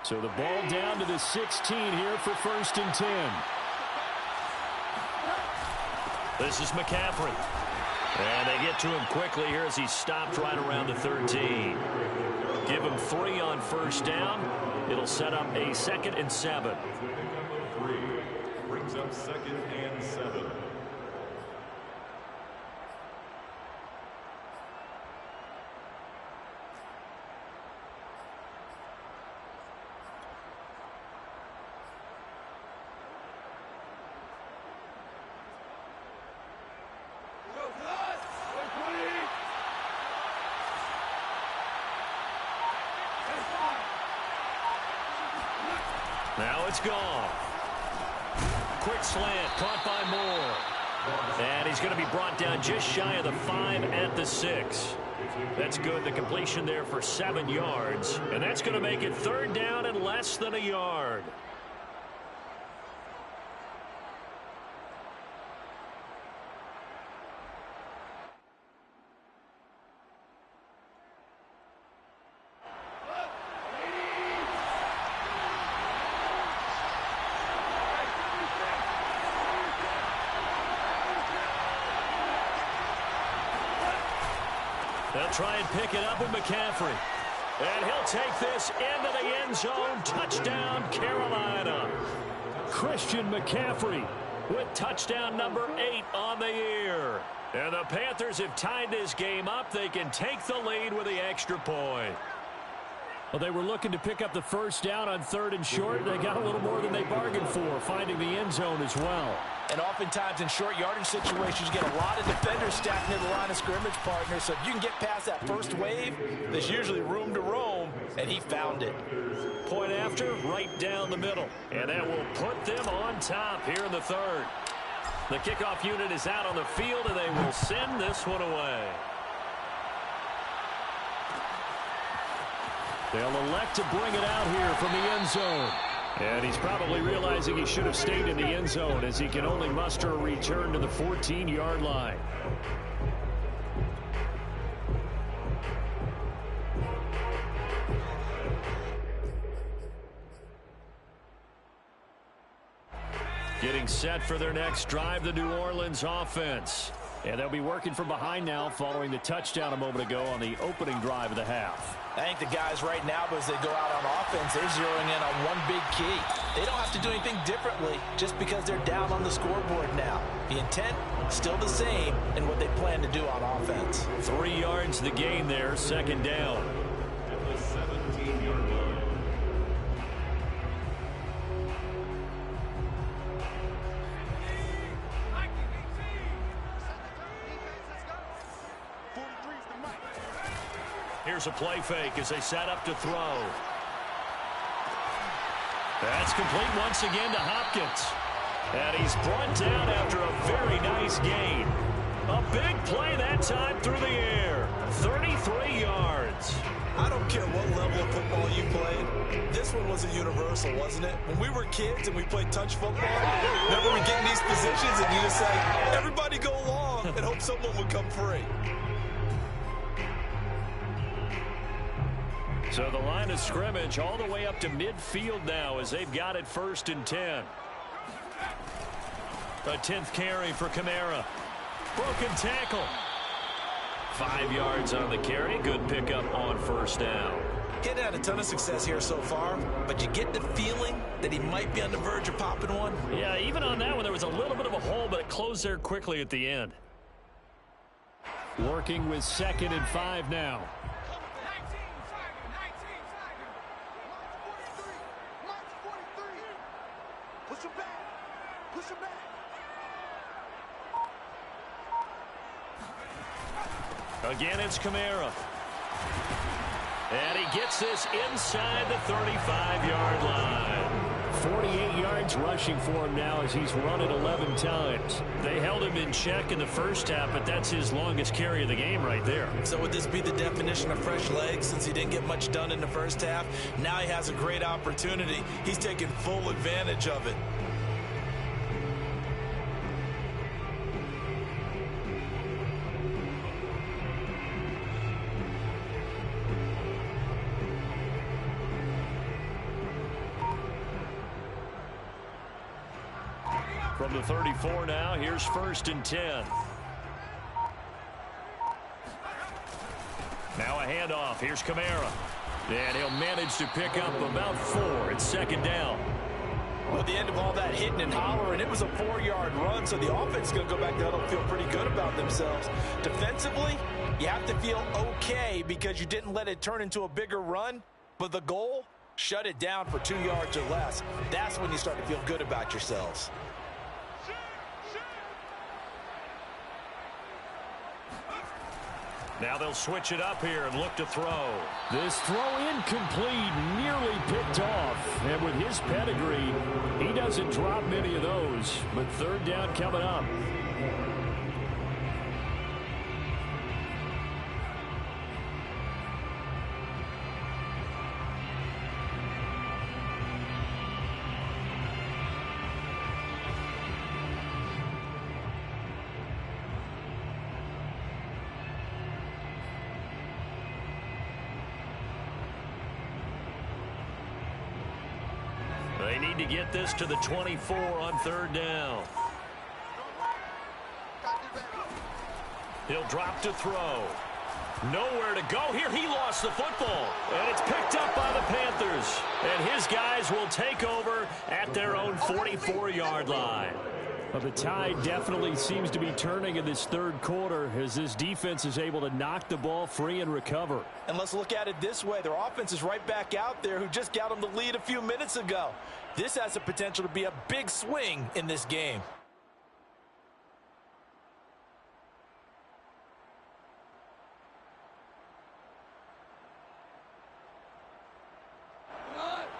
Speaker 4: So the ball down to the 16 here for 1st and 10. This is McCaffrey. And they get to him quickly here as he's stopped right around the 13. Give him 3 on 1st down. It'll set up a 2nd and 7.
Speaker 6: Number 3 brings up 2nd and 7.
Speaker 4: Now it's gone. Quick slant, caught by Moore. And he's going to be brought down just shy of the 5 at the 6. That's good. The completion there for 7 yards. And that's going to make it 3rd down and less than a yard. They'll try and pick it up with McCaffrey. And he'll take this into the end zone. Touchdown, Carolina. Christian McCaffrey with touchdown number 8 on the year. And the Panthers have tied this game up. They can take the lead with the extra point. Well, they were looking to pick up the 1st down on 3rd and short. They got a little more than they bargained for, finding the end zone as well.
Speaker 2: And oftentimes in short yardage situations, you get a lot of defenders stacked near the line of scrimmage, partner. So if you can get past that first wave, there's usually room to roam, and he found it.
Speaker 4: Point after, right down the middle. And that will put them on top here in the 3rd. The kickoff unit is out on the field, and they will send this one away. They'll elect to bring it out here from the end zone. And he's probably realizing he should have stayed in the end zone as he can only muster a return to the 14-yard line. Getting set for their next drive, the New Orleans offense. And they'll be working from behind now following the touchdown a moment ago on the opening drive of the half.
Speaker 2: I think the guys right now, as they go out on offense, they're zeroing in on one big key. They don't have to do anything differently just because they're down on the scoreboard now. The intent, still the same in what they plan to do on offense.
Speaker 4: 3 yards the gain there, 2nd down.
Speaker 6: At the 17-yard line.
Speaker 4: Here's a play fake as they set up to throw. That's complete once again to Hopkins. And he's brought down after a very nice gain. A big play that time through the air. 33 yards.
Speaker 2: I don't care what level of football you played. This one was a universal, wasn't it? When we were kids and we played touch football, remember we get in these positions and you just say, everybody go along and hope someone would come free.
Speaker 4: So the line of scrimmage all the way up to midfield now as they've got it 1st and 10.
Speaker 1: A 10th carry for Kamara. Broken tackle. 5 yards on the carry. Good pickup on first down.
Speaker 2: He hadn't had a ton of success here so far, but you get the feeling that he might be on the verge of popping one.
Speaker 1: Yeah, even on that one, there was a little bit of a hole, but it closed there quickly at the end.
Speaker 4: Working with 2nd and 5 now.
Speaker 3: Push him back. Push him back.
Speaker 1: Again, it's Kamara. And he gets this inside the 35-yard line.
Speaker 4: 48 yards rushing for him now as he's run it 11 times.
Speaker 1: They held him in check in the first half, but that's his longest carry of the game right there.
Speaker 2: So would this be the definition of fresh legs since he didn't get much done in the first half? Now he has a great opportunity. He's taking full advantage of it.
Speaker 1: From the 34 now, here's 1st and 10. Now a handoff. Here's Kamara. And he'll manage to pick up about 4. It's 2nd down.
Speaker 2: Well, at the end of all that hitting and hollering, it was a 4-yard run, so the offense is going to go back there and feel pretty good about themselves. Defensively, you have to feel okay because you didn't let it turn into a bigger run, but the goal, shut it down for 2 yards or less. That's when you start to feel good about yourselves.
Speaker 1: Now they'll switch it up here and look to throw.
Speaker 4: This throw incomplete, nearly picked off. And with his pedigree, he doesn't drop many of those. But 3rd down coming up.
Speaker 1: They need to get this to the 24 on 3rd down. He'll drop to throw. Nowhere to go here. He lost the football. And it's picked up by the Panthers. And his guys will take over at their own 44-yard line.
Speaker 4: Well, the tide definitely seems to be turning in this 3rd quarter as this defense is able to knock the ball free and recover.
Speaker 2: And let's look at it this way. Their offense is right back out there who just got them the lead a few minutes ago. This has the potential to be a big swing in this game.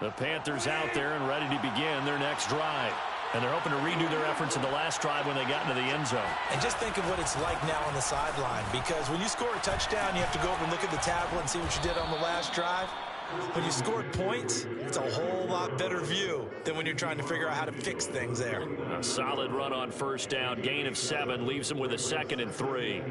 Speaker 1: The Panthers out there and ready to begin their next drive. And they're hoping to redo their efforts in the last drive when they got into the end zone.
Speaker 2: And just think of what it's like now on the sideline, because when you score a touchdown, you have to go over and look at the tablet and see what you did on the last drive. When you scored points, it's a whole lot better view than when you're trying to figure out how to fix things there.
Speaker 1: A solid run on 1st down. Gain of 7 leaves them with a 2nd and 3.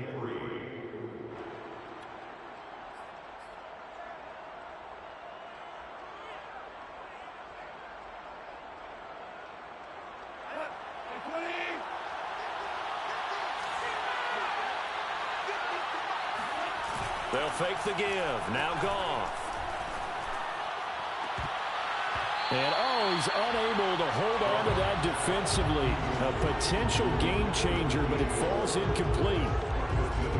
Speaker 1: They'll fake the give. Now Goff.
Speaker 4: And he's unable to hold on to that defensively. A potential game changer, but it falls incomplete.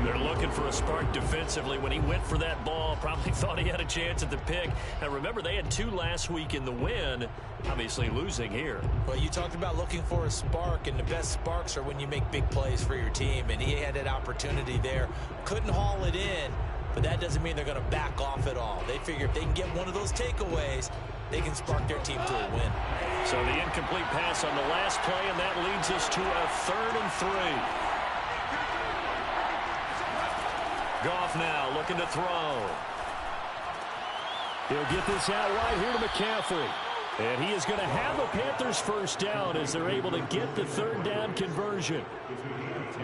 Speaker 1: They're looking for a spark defensively. When he went for that ball, probably thought he had a chance at the pick. Now remember, they had 2 last week in the win, obviously losing here.
Speaker 2: Well, you talked about looking for a spark, and the best sparks are when you make big plays for your team, and he had that opportunity there. Couldn't haul it in, but that doesn't mean they're going to back off at all. They figure if they can get one of those takeaways, they can spark their team to a win.
Speaker 1: So the incomplete pass on the last play, and that leads us to a 3rd and 3. Goff now looking to throw.
Speaker 4: He'll get this out right here to McCaffrey. And he is going to have the Panthers 1st down as they're able to get the 3rd down conversion.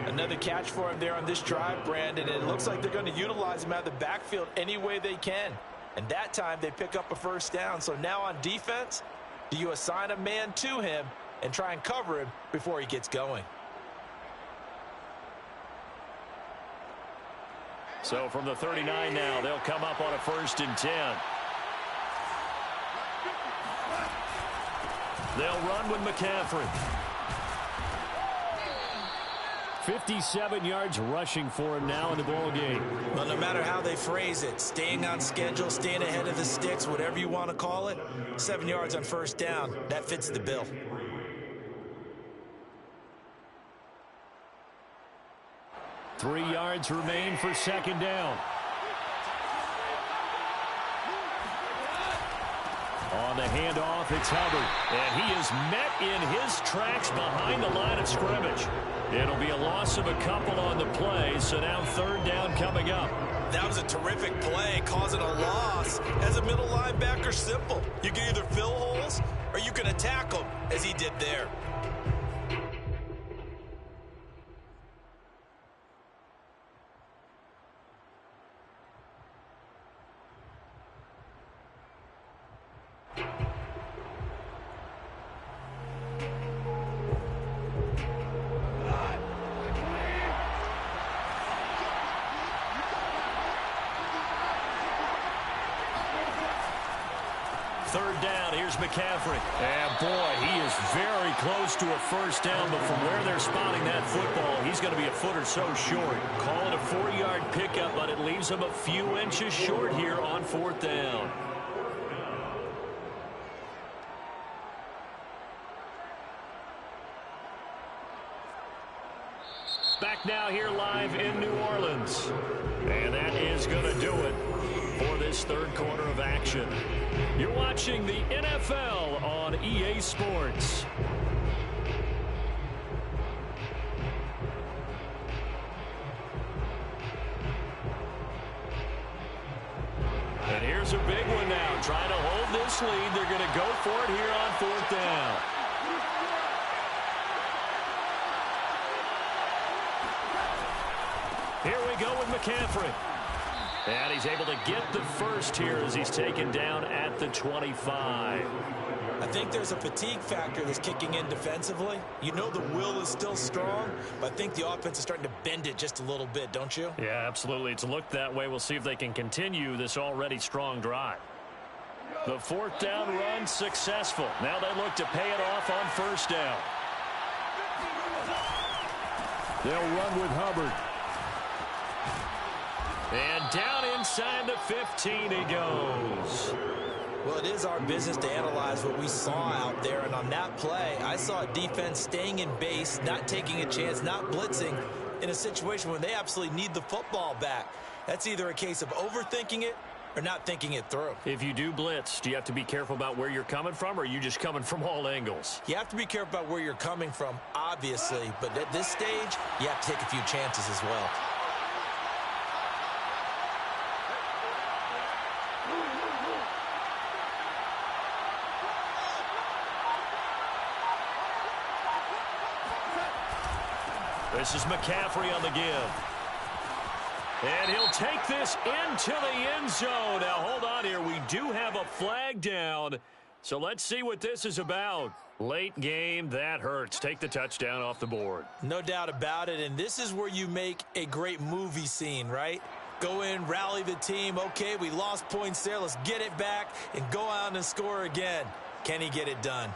Speaker 2: Another catch for him there on this drive, Brandon. And it looks like they're going to utilize him out of the backfield any way they can. And that time they pick up a 1st down. So now on defense, do you assign a man to him, and try and cover him before he gets going.
Speaker 4: So from the 39 now, they'll come up on a 1st and 10. They'll run with McCaffrey. 57 yards rushing for him now in the ball game.
Speaker 2: Well, no matter how they phrase it, staying on schedule, staying ahead of the sticks, whatever you want to call it, 7 yards on 1st down, that fits the bill.
Speaker 4: Three yards remain for 2nd down. On the handoff, it's Hubbard. And he is met in his tracks behind the line of scrimmage. It'll be a loss of a couple on the play, so now 3rd down coming up.
Speaker 2: That was a terrific play, causing a loss. As a middle linebacker, simple. You can either fill holes or you can attack them, as he did there.
Speaker 4: McCaffrey. And boy, he is very close to a 1st down, but from where they're spotting that football, he's going to be a foot or so short. Call it a 4-yard pickup, but it leaves him a few inches short here on 4th down. Back now here live in New Orleans. And that is going to do it for this 3rd quarter of action. You're watching the NFL on EA Sports. And here's a big one now. Trying to hold this lead. They're going to go for it here on 4th down. Here we go with McCaffrey. And he's able to get the first here as he's taken down at the 25.
Speaker 2: I think there's a fatigue factor that's kicking in defensively. You know the will is still strong, but I think the offense is starting to bend it just a little bit, don't you?
Speaker 4: Yeah, absolutely. It's looked that way. We'll see if they can continue this already strong drive. The 4th down run successful. Now they look to pay it off on 1st down. They'll run with Hubbard. And down inside the 15 he goes.
Speaker 2: Well, it is our business to analyze what we saw out there. And on that play, I saw a defense staying in base, not taking a chance, not blitzing in a situation where they absolutely need the football back. That's either a case of overthinking it or not thinking it through.
Speaker 4: If you do blitz, do you have to be careful about where you're coming from, or are you just coming from all angles?
Speaker 2: You have to be careful about where you're coming from, obviously. But at this stage, you have to take a few chances as well.
Speaker 4: This is McCaffrey on the give. And he'll take this into the end zone. Now, hold on here. We do have a flag down. So let's see what this is about. Late game, that hurts. Take the touchdown off the board.
Speaker 2: No doubt about it. And this is where you make a great movie scene, right? Go in, rally the team. Okay, we lost points there. Let's get it back and go out and score again. Can he get it done?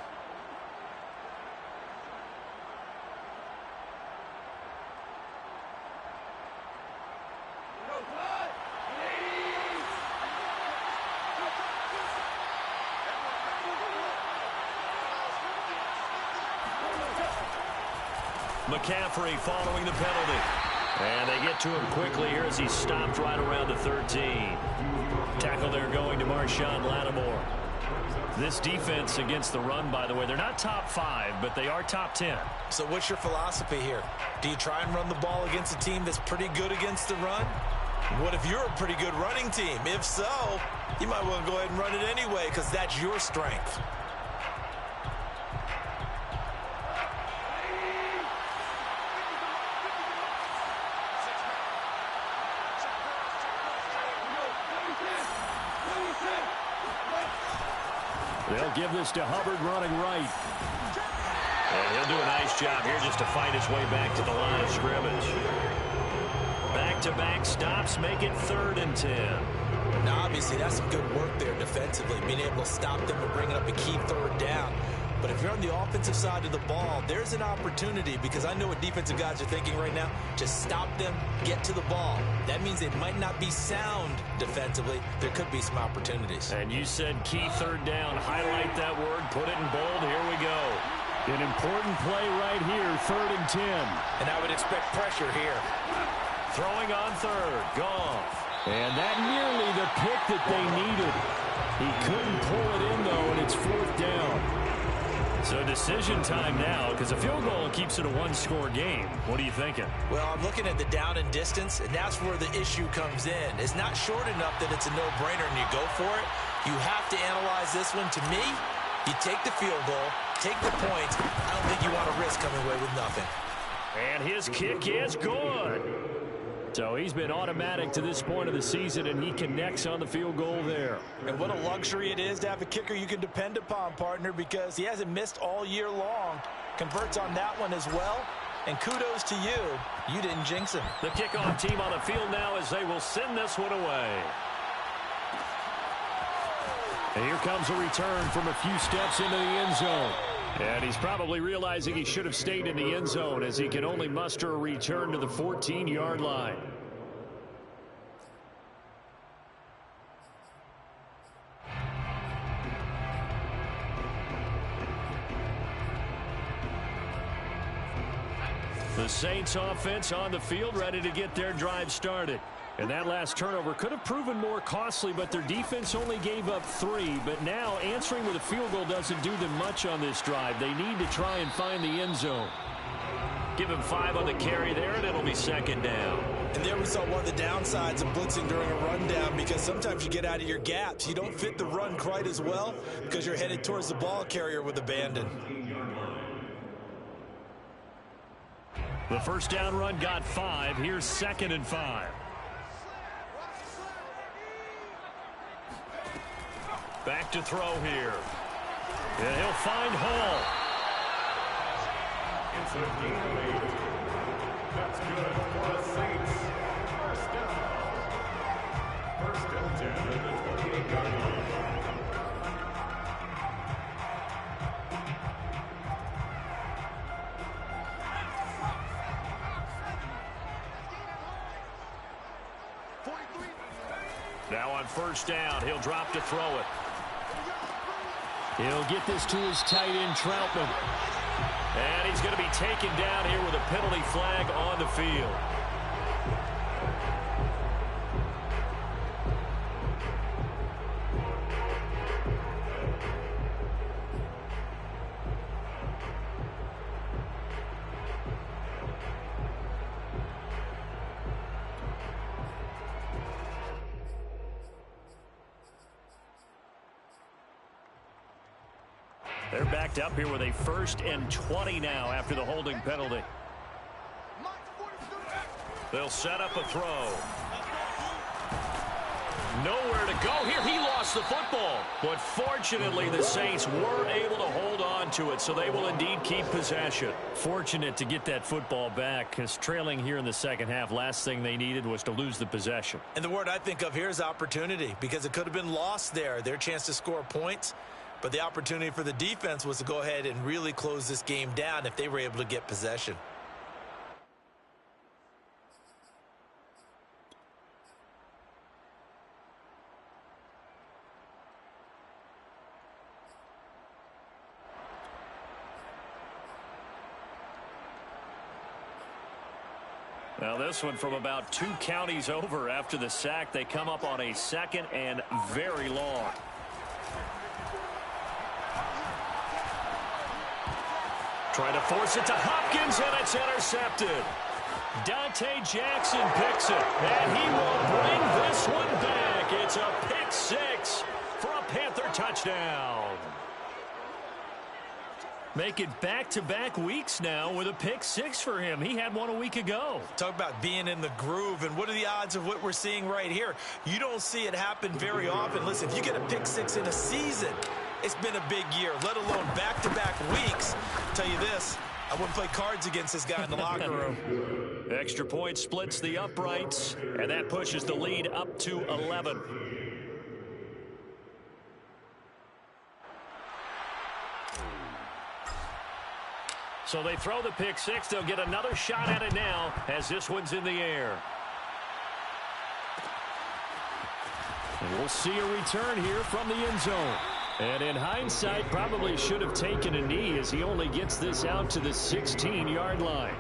Speaker 4: McCaffrey following the penalty. And they get to him quickly here as he stopped right around the 13. Tackle there going to Marshawn Lattimore. This defense against the run, by the way, they're not top 5, but they are top 10.
Speaker 2: So what's your philosophy here? Do you try and run the ball against a team that's pretty good against the run? What if you're a pretty good running team? If so, you might want to go ahead and run it anyway because that's your strength.
Speaker 4: They'll give this to Hubbard running right. And he'll do a nice job here just to fight his way back to the line of scrimmage. Back-to-back stops make it 3rd and 10.
Speaker 2: Now, obviously, that's some good work there defensively, being able to stop them and bring up a key 3rd down. But if you're on the offensive side of the ball, there's an opportunity, because I know what defensive guys are thinking right now. Just stop them, get to the ball. That means they might not be sound defensively. There could be some opportunities.
Speaker 4: And you said key 3rd down. Highlight that word. Put it in bold. Here we go. An important play right here, 3rd and 10.
Speaker 2: And I would expect pressure here.
Speaker 4: Throwing on 3rd. Goff. And that nearly the pick that they needed. He couldn't pull it in, though, and it's 4th down. So decision time now, because a field goal keeps it a 1-score game. What are you thinking?
Speaker 2: Well, I'm looking at the down and distance, and that's where the issue comes in. It's not short enough that it's a no-brainer and you go for it. You have to analyze this one. To me, you take the field goal, take the points. I don't think you want to risk coming away with nothing.
Speaker 4: And his kick is good. So he's been automatic to this point of the season, and he connects on the field goal there.
Speaker 2: And what a luxury it is to have a kicker you can depend upon, partner, because he hasn't missed all year long. Converts on that one as well. And kudos to you. You didn't jinx him.
Speaker 4: The kickoff team on the field now as they will send this one away. And here comes a return from a few steps into the end zone. And he's probably realizing he should have stayed in the end zone, as he can only muster a return to the 14-yard line. The Saints offense on the field, ready to get their drive started. And that last turnover could have proven more costly, but their defense only gave up 3. But now answering with a field goal doesn't do them much on this drive. They need to try and find the end zone. Give him 5 on the carry there, and it'll be 2nd down.
Speaker 2: And there we saw one of the downsides of blitzing during a rundown, because sometimes you get out of your gaps. You don't fit the run quite as well because you're headed towards the ball carrier with abandon.
Speaker 4: The first down run got 5. Here's 2nd and 5. Back to throw here. And he'll find Hall.
Speaker 6: It's a gain of 8. That's good for the Saints. First down. 1st and 10 at the 28-yard line.
Speaker 4: Now on 1st down, he'll drop to throw it. He'll get this to his tight end, Troutman. And he's going to be taken down here with a penalty flag on the field. They're backed up here with a 1st and 20 now after the holding penalty. They'll set up a throw. Nowhere to go here. He lost the football. But fortunately, the Saints were able to hold on to it, so they will indeed keep possession. Fortunate to get that football back, because trailing here in the second half, last thing they needed was to lose the possession.
Speaker 2: And the word I think of here is opportunity, because it could have been lost there. Their chance to score points. But the opportunity for the defense was to go ahead and really close this game down if they were able to get possession.
Speaker 4: Now this one from about 2 counties over after the sack. They come up on a 2nd and very long. Trying to force it to Hopkins, and it's intercepted. Dante Jackson picks it, and he will bring this one back. It's a pick 6 for a Panther touchdown. Make it back-to-back weeks now with a pick 6 for him. He had one a week ago.
Speaker 2: Talk about being in the groove, and what are the odds of what we're seeing right here? You don't see it happen very often. Listen, if you get a pick 6 in a season, It's been a big year, let alone back-to-back weeks. Tell you this, I wouldn't play cards against this guy in the locker room.
Speaker 4: Extra point splits the uprights, and that pushes the lead up to 11. So they throw the pick six. They'll get another shot at it now as this one's in the air. And we'll see a return here from the end zone. And in hindsight, probably should have taken a knee as he only gets this out to the 16-yard line.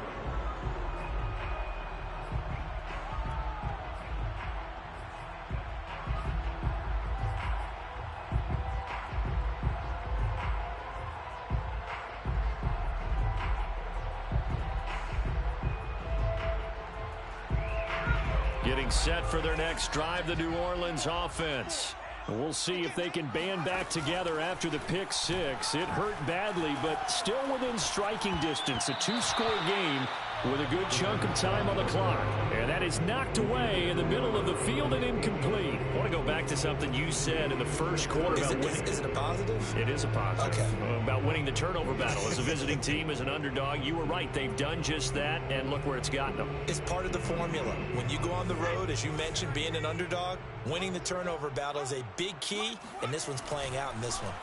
Speaker 4: Getting set for their next drive, the New Orleans offense. We'll see if they can band back together after the pick six. It hurt badly, but still within striking distance. A two-score game with a good chunk of time on the clock. And that is knocked away in the middle of the field and incomplete. I want to go back to something you said in the first quarter about winning.
Speaker 2: Is it a positive?
Speaker 4: It is a positive.
Speaker 2: Okay.
Speaker 4: About winning the turnover battle. As a visiting team, as an underdog, you were right. They've done just that, and look where it's gotten them.
Speaker 2: It's part of the formula. When you go on the road, as you mentioned, being an underdog, winning the turnover battle is a big key, and this one's playing out in this one.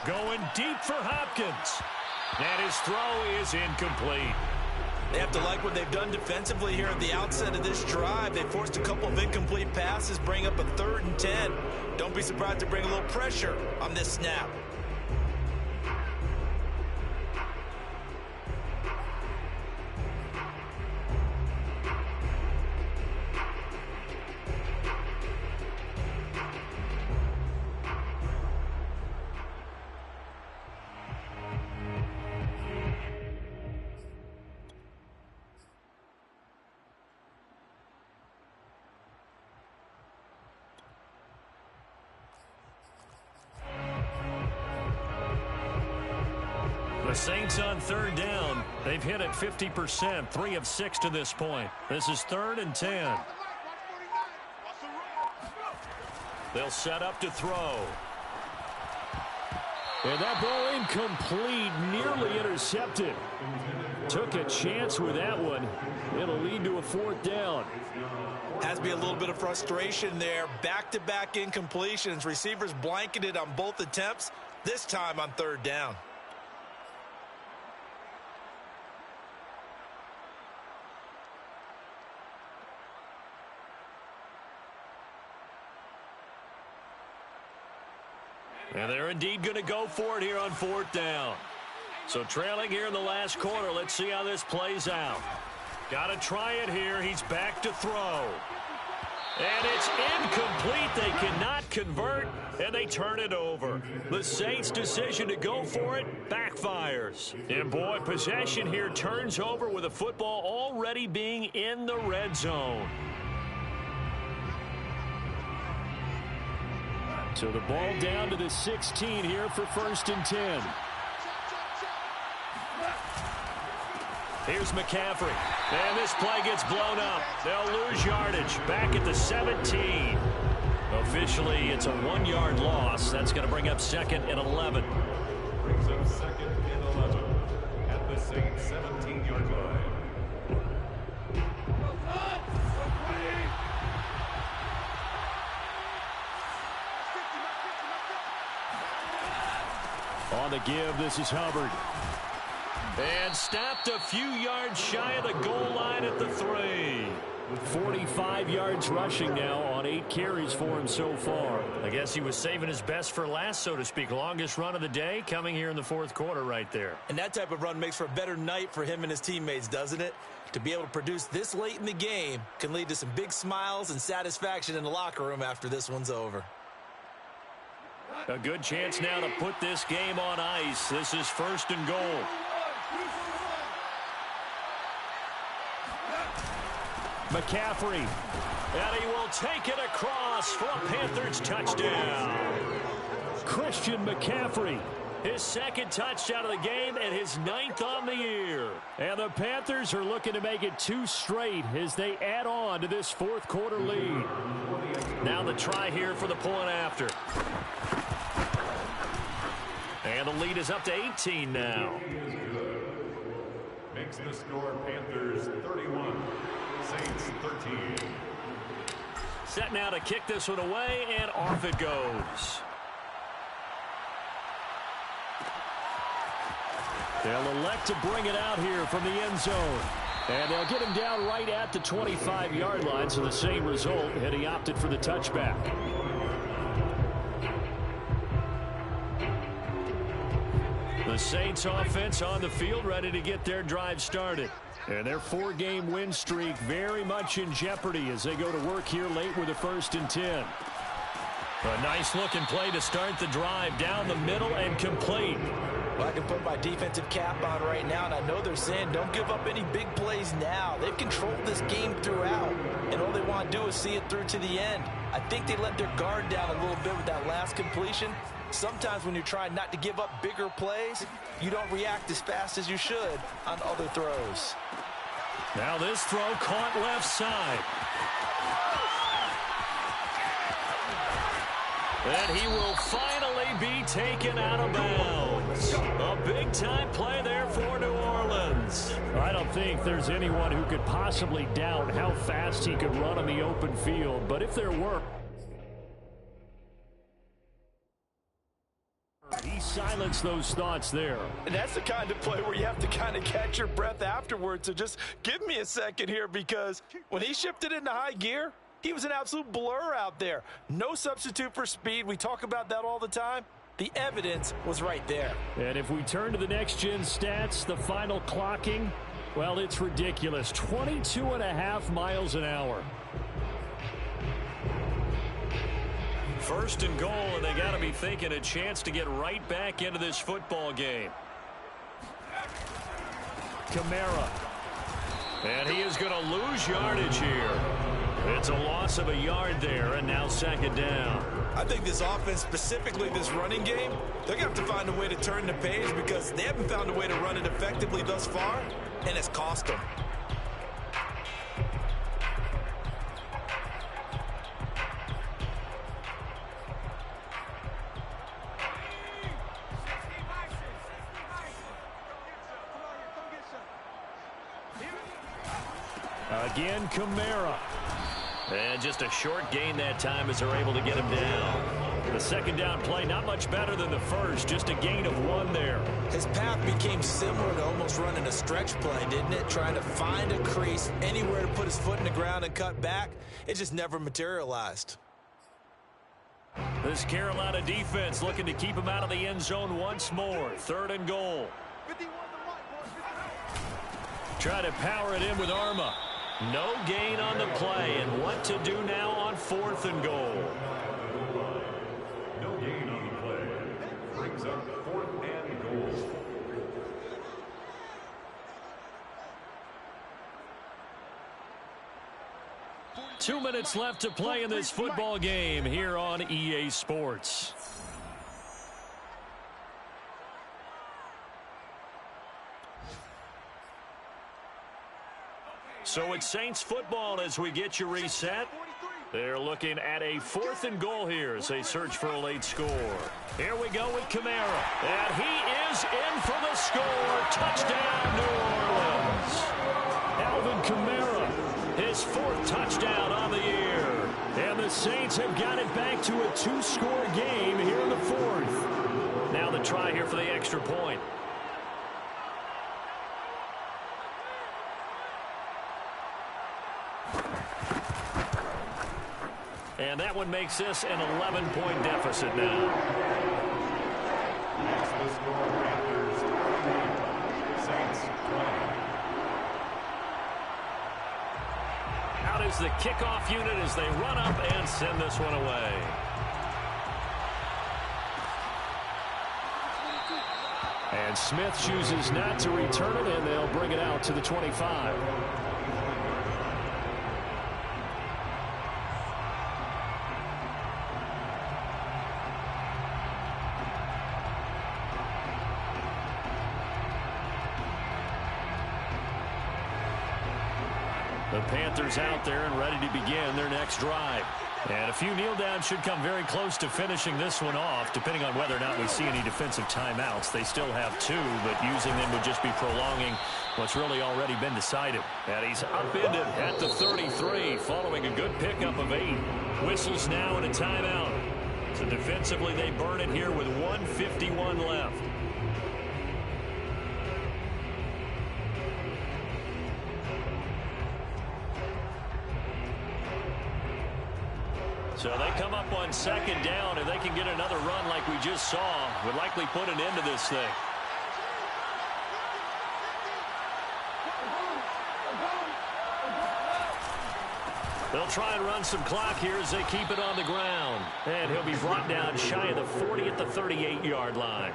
Speaker 4: Going deep for Hopkins. And his throw is incomplete.
Speaker 2: They have to like what they've done defensively here at the outset of this drive. They forced a couple of incomplete passes, bring up a 3rd and 10. Don't be surprised to bring a little pressure on this snap.
Speaker 4: The Saints on 3rd down. They've hit it 50%, 3 of 6 to this point. This is 3rd and 10. They'll set up to throw. And that ball incomplete, nearly intercepted. Took a chance with that one. It'll lead to a 4th down.
Speaker 2: Has to be a little bit of frustration there. Back-to-back incompletions. Receivers blanketed on both attempts, this time on 3rd down.
Speaker 4: And they're indeed going to go for it here on 4th down. So trailing here in the last quarter. Let's see how this plays out. Got to try it here. He's back to throw. And it's incomplete. They cannot convert, and they turn it over. The Saints' decision to go for it backfires. And, boy, possession here turns over with a football already being in the red zone. So the ball down to the 16 here for 1st and 10. Here's McCaffrey. And this play gets blown up. They'll lose yardage. Back at the 17. Officially, it's a 1-yard loss. That's going to bring up 2nd and 11.
Speaker 6: Brings up 2nd and 11 at the Saints 17-yard line.
Speaker 4: On the give, this is Hubbard. And stopped a few yards shy of the goal line at the 3. 45 yards rushing now on 8 carries for him so far. I guess he was saving his best for last, so to speak. Longest run of the day coming here in the 4th quarter right there.
Speaker 2: And that type of run makes for a better night for him and his teammates, doesn't it? To be able to produce this late in the game can lead to some big smiles and satisfaction in the locker room after this one's over.
Speaker 4: A good chance now to put this game on ice. This is 1st and goal. McCaffrey. And he will take it across for a Panthers touchdown. Christian McCaffrey. His 2nd touchdown of the game and his 9th on the year. And the Panthers are looking to make it 2 straight as they add on to this 4th quarter lead. Now the try here for the point after.
Speaker 1: And the lead is up to 18 now.
Speaker 6: Makes the score Panthers 31, Saints 13.
Speaker 1: Set now to kick this one away, and off it goes. They'll elect to bring it out here from the end zone. And they'll get him down right at the 25-yard line, so the same result, and he opted for the touchback. The Saints offense on the field, ready to get their drive started. And their 4-game win streak very much in jeopardy as they go to work here late with a 1st and 10. A nice-looking play to start the drive down the middle and complete.
Speaker 2: Well, I can put my defensive cap on right now, and I know they're saying don't give up any big plays now. They've controlled this game throughout, and all they want to do is see it through to the end. I think they let their guard down a little bit with that last completion. Sometimes when you're trying not to give up bigger plays, you don't react as fast as you should on other throws.
Speaker 1: Now this throw caught left side. And he will finally be taken out of bounds. A big-time play there for New Orleans.
Speaker 4: I don't think there's anyone who could possibly doubt how fast he could run on the open field. But if there were, he silenced those thoughts there.
Speaker 2: And that's the kind of play where you have to kind of catch your breath afterwards. So just give me a second here, because when he shifted into high gear, he was an absolute blur out there. No substitute for speed. We talk about that all the time. The evidence was right there.
Speaker 4: And if we turn to the next-gen stats, the final clocking, well, it's ridiculous. 22.5 miles an hour.
Speaker 1: 1st and goal, and they got to be thinking a chance to get right back into this football game.
Speaker 4: Kamara.
Speaker 1: And he is going to lose yardage here. It's a loss of a yard there, and now 2nd down.
Speaker 2: I think this offense, specifically this running game, they're going to have to find a way to turn the page, because they haven't found a way to run it effectively thus far, and it's cost them.
Speaker 4: Again, Kamara.
Speaker 1: And just a short gain that time as they're able to get him down. The 2nd down play, not much better than the first, just a gain of 1 there.
Speaker 2: His path became similar to almost running a stretch play, didn't it? Trying to find a crease, anywhere to put his foot in the ground and cut back. It just never materialized.
Speaker 1: This Carolina defense looking to keep him out of the end zone once more. 3rd and goal. Try to power it in with Arma. No gain on the play, and what to do now on 4th and goal.
Speaker 6: No gain on the play. Brings up 4th and goal.
Speaker 1: Two minutes left to play in this football game here on EA Sports. So it's Saints football as we get you reset. They're looking at a 4th and goal here as they search for a late score. Here we go with Kamara. And he is in for the score. Touchdown, New Orleans.
Speaker 4: Alvin Kamara,
Speaker 1: his 4th touchdown on the year.
Speaker 4: And the Saints have got it back to a 2-score game here in the 4th.
Speaker 1: Now the try here for the extra point. And that one makes this an 11-point deficit now.
Speaker 6: Makes the score Panthers 21, Saints 20.
Speaker 1: Out is the kickoff unit as they run up and send this one away.
Speaker 4: And Smith chooses not to return it, and they'll bring it out to the 25. The Panthers out there and ready to begin their next drive. And a few kneel downs should come very close to finishing this one off, depending on whether or not we see any defensive timeouts. They still have 2, but using them would just be prolonging what's really already been decided. And he's upended at the 33, following a good pickup of 8. Whistles now and a timeout. So defensively, they burn it here with 1:51 left. So they come up on 2nd down. If they can get another run like we just saw, would likely put an end to this thing. They'll try and run some clock here as they keep it on the ground. And he'll be brought down shy of the 40 at the 38-yard line.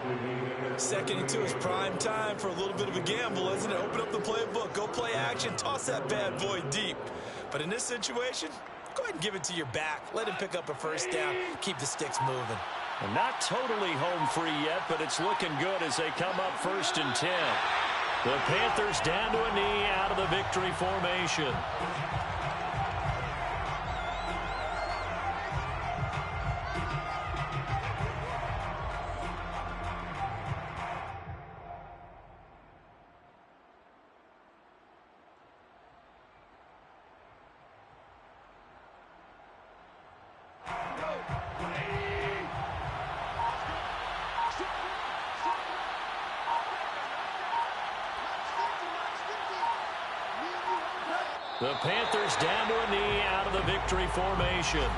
Speaker 2: 2nd and 2 is prime time for a little bit of a gamble, isn't it? Open up the playbook, go play action, toss that bad boy deep. But in this situation, go ahead and give it to your back. Let him pick up a 1st down. Keep the sticks moving.
Speaker 4: And not totally home free yet, but it's looking good as they come up 1st and 10. The Panthers down to a knee out of the victory formation. The Panthers down to a knee out of the victory formation.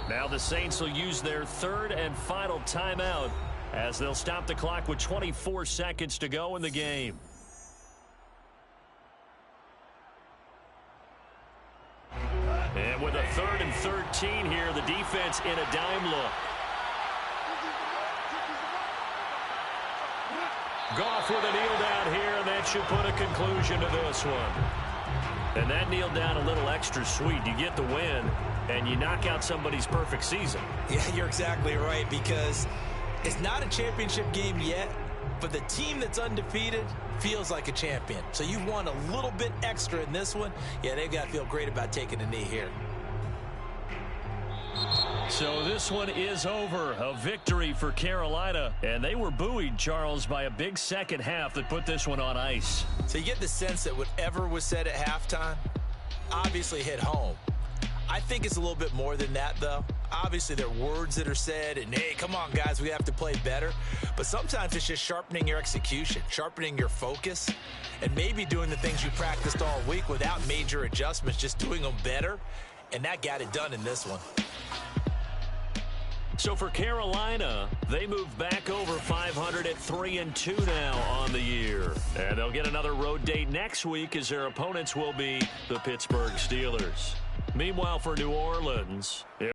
Speaker 4: Now the Saints will use their 3rd and final timeout as they'll stop the clock with 24 seconds to go in the game. And with a 3rd and 13 here, the defense in a dime look. Goff with a kneel down here, and that should put a conclusion to this one. And that kneel down a little extra sweet. You get the win, and you knock out somebody's perfect season.
Speaker 2: Yeah, you're exactly right, because it's not a championship game yet, but the team that's undefeated feels like a champion. So you want a little bit extra in this one. Yeah, they've got to feel great about taking a knee here.
Speaker 4: So this one is over. A victory for Carolina. And they were buoyed, Charles, by a big second half that put this one on ice.
Speaker 2: So you get the sense that whatever was said at halftime obviously hit home. I think it's a little bit more than that, though. Obviously, there are words that are said, and, hey, come on, guys, we have to play better. But sometimes it's just sharpening your execution, sharpening your focus, and maybe doing the things you practiced all week without major adjustments, just doing them better. And that got it done in this one.
Speaker 4: So for Carolina, they move back over 500 at 3-2 now on the year. And they'll get another road date next week as their opponents will be the Pittsburgh Steelers. Meanwhile, for New Orleans...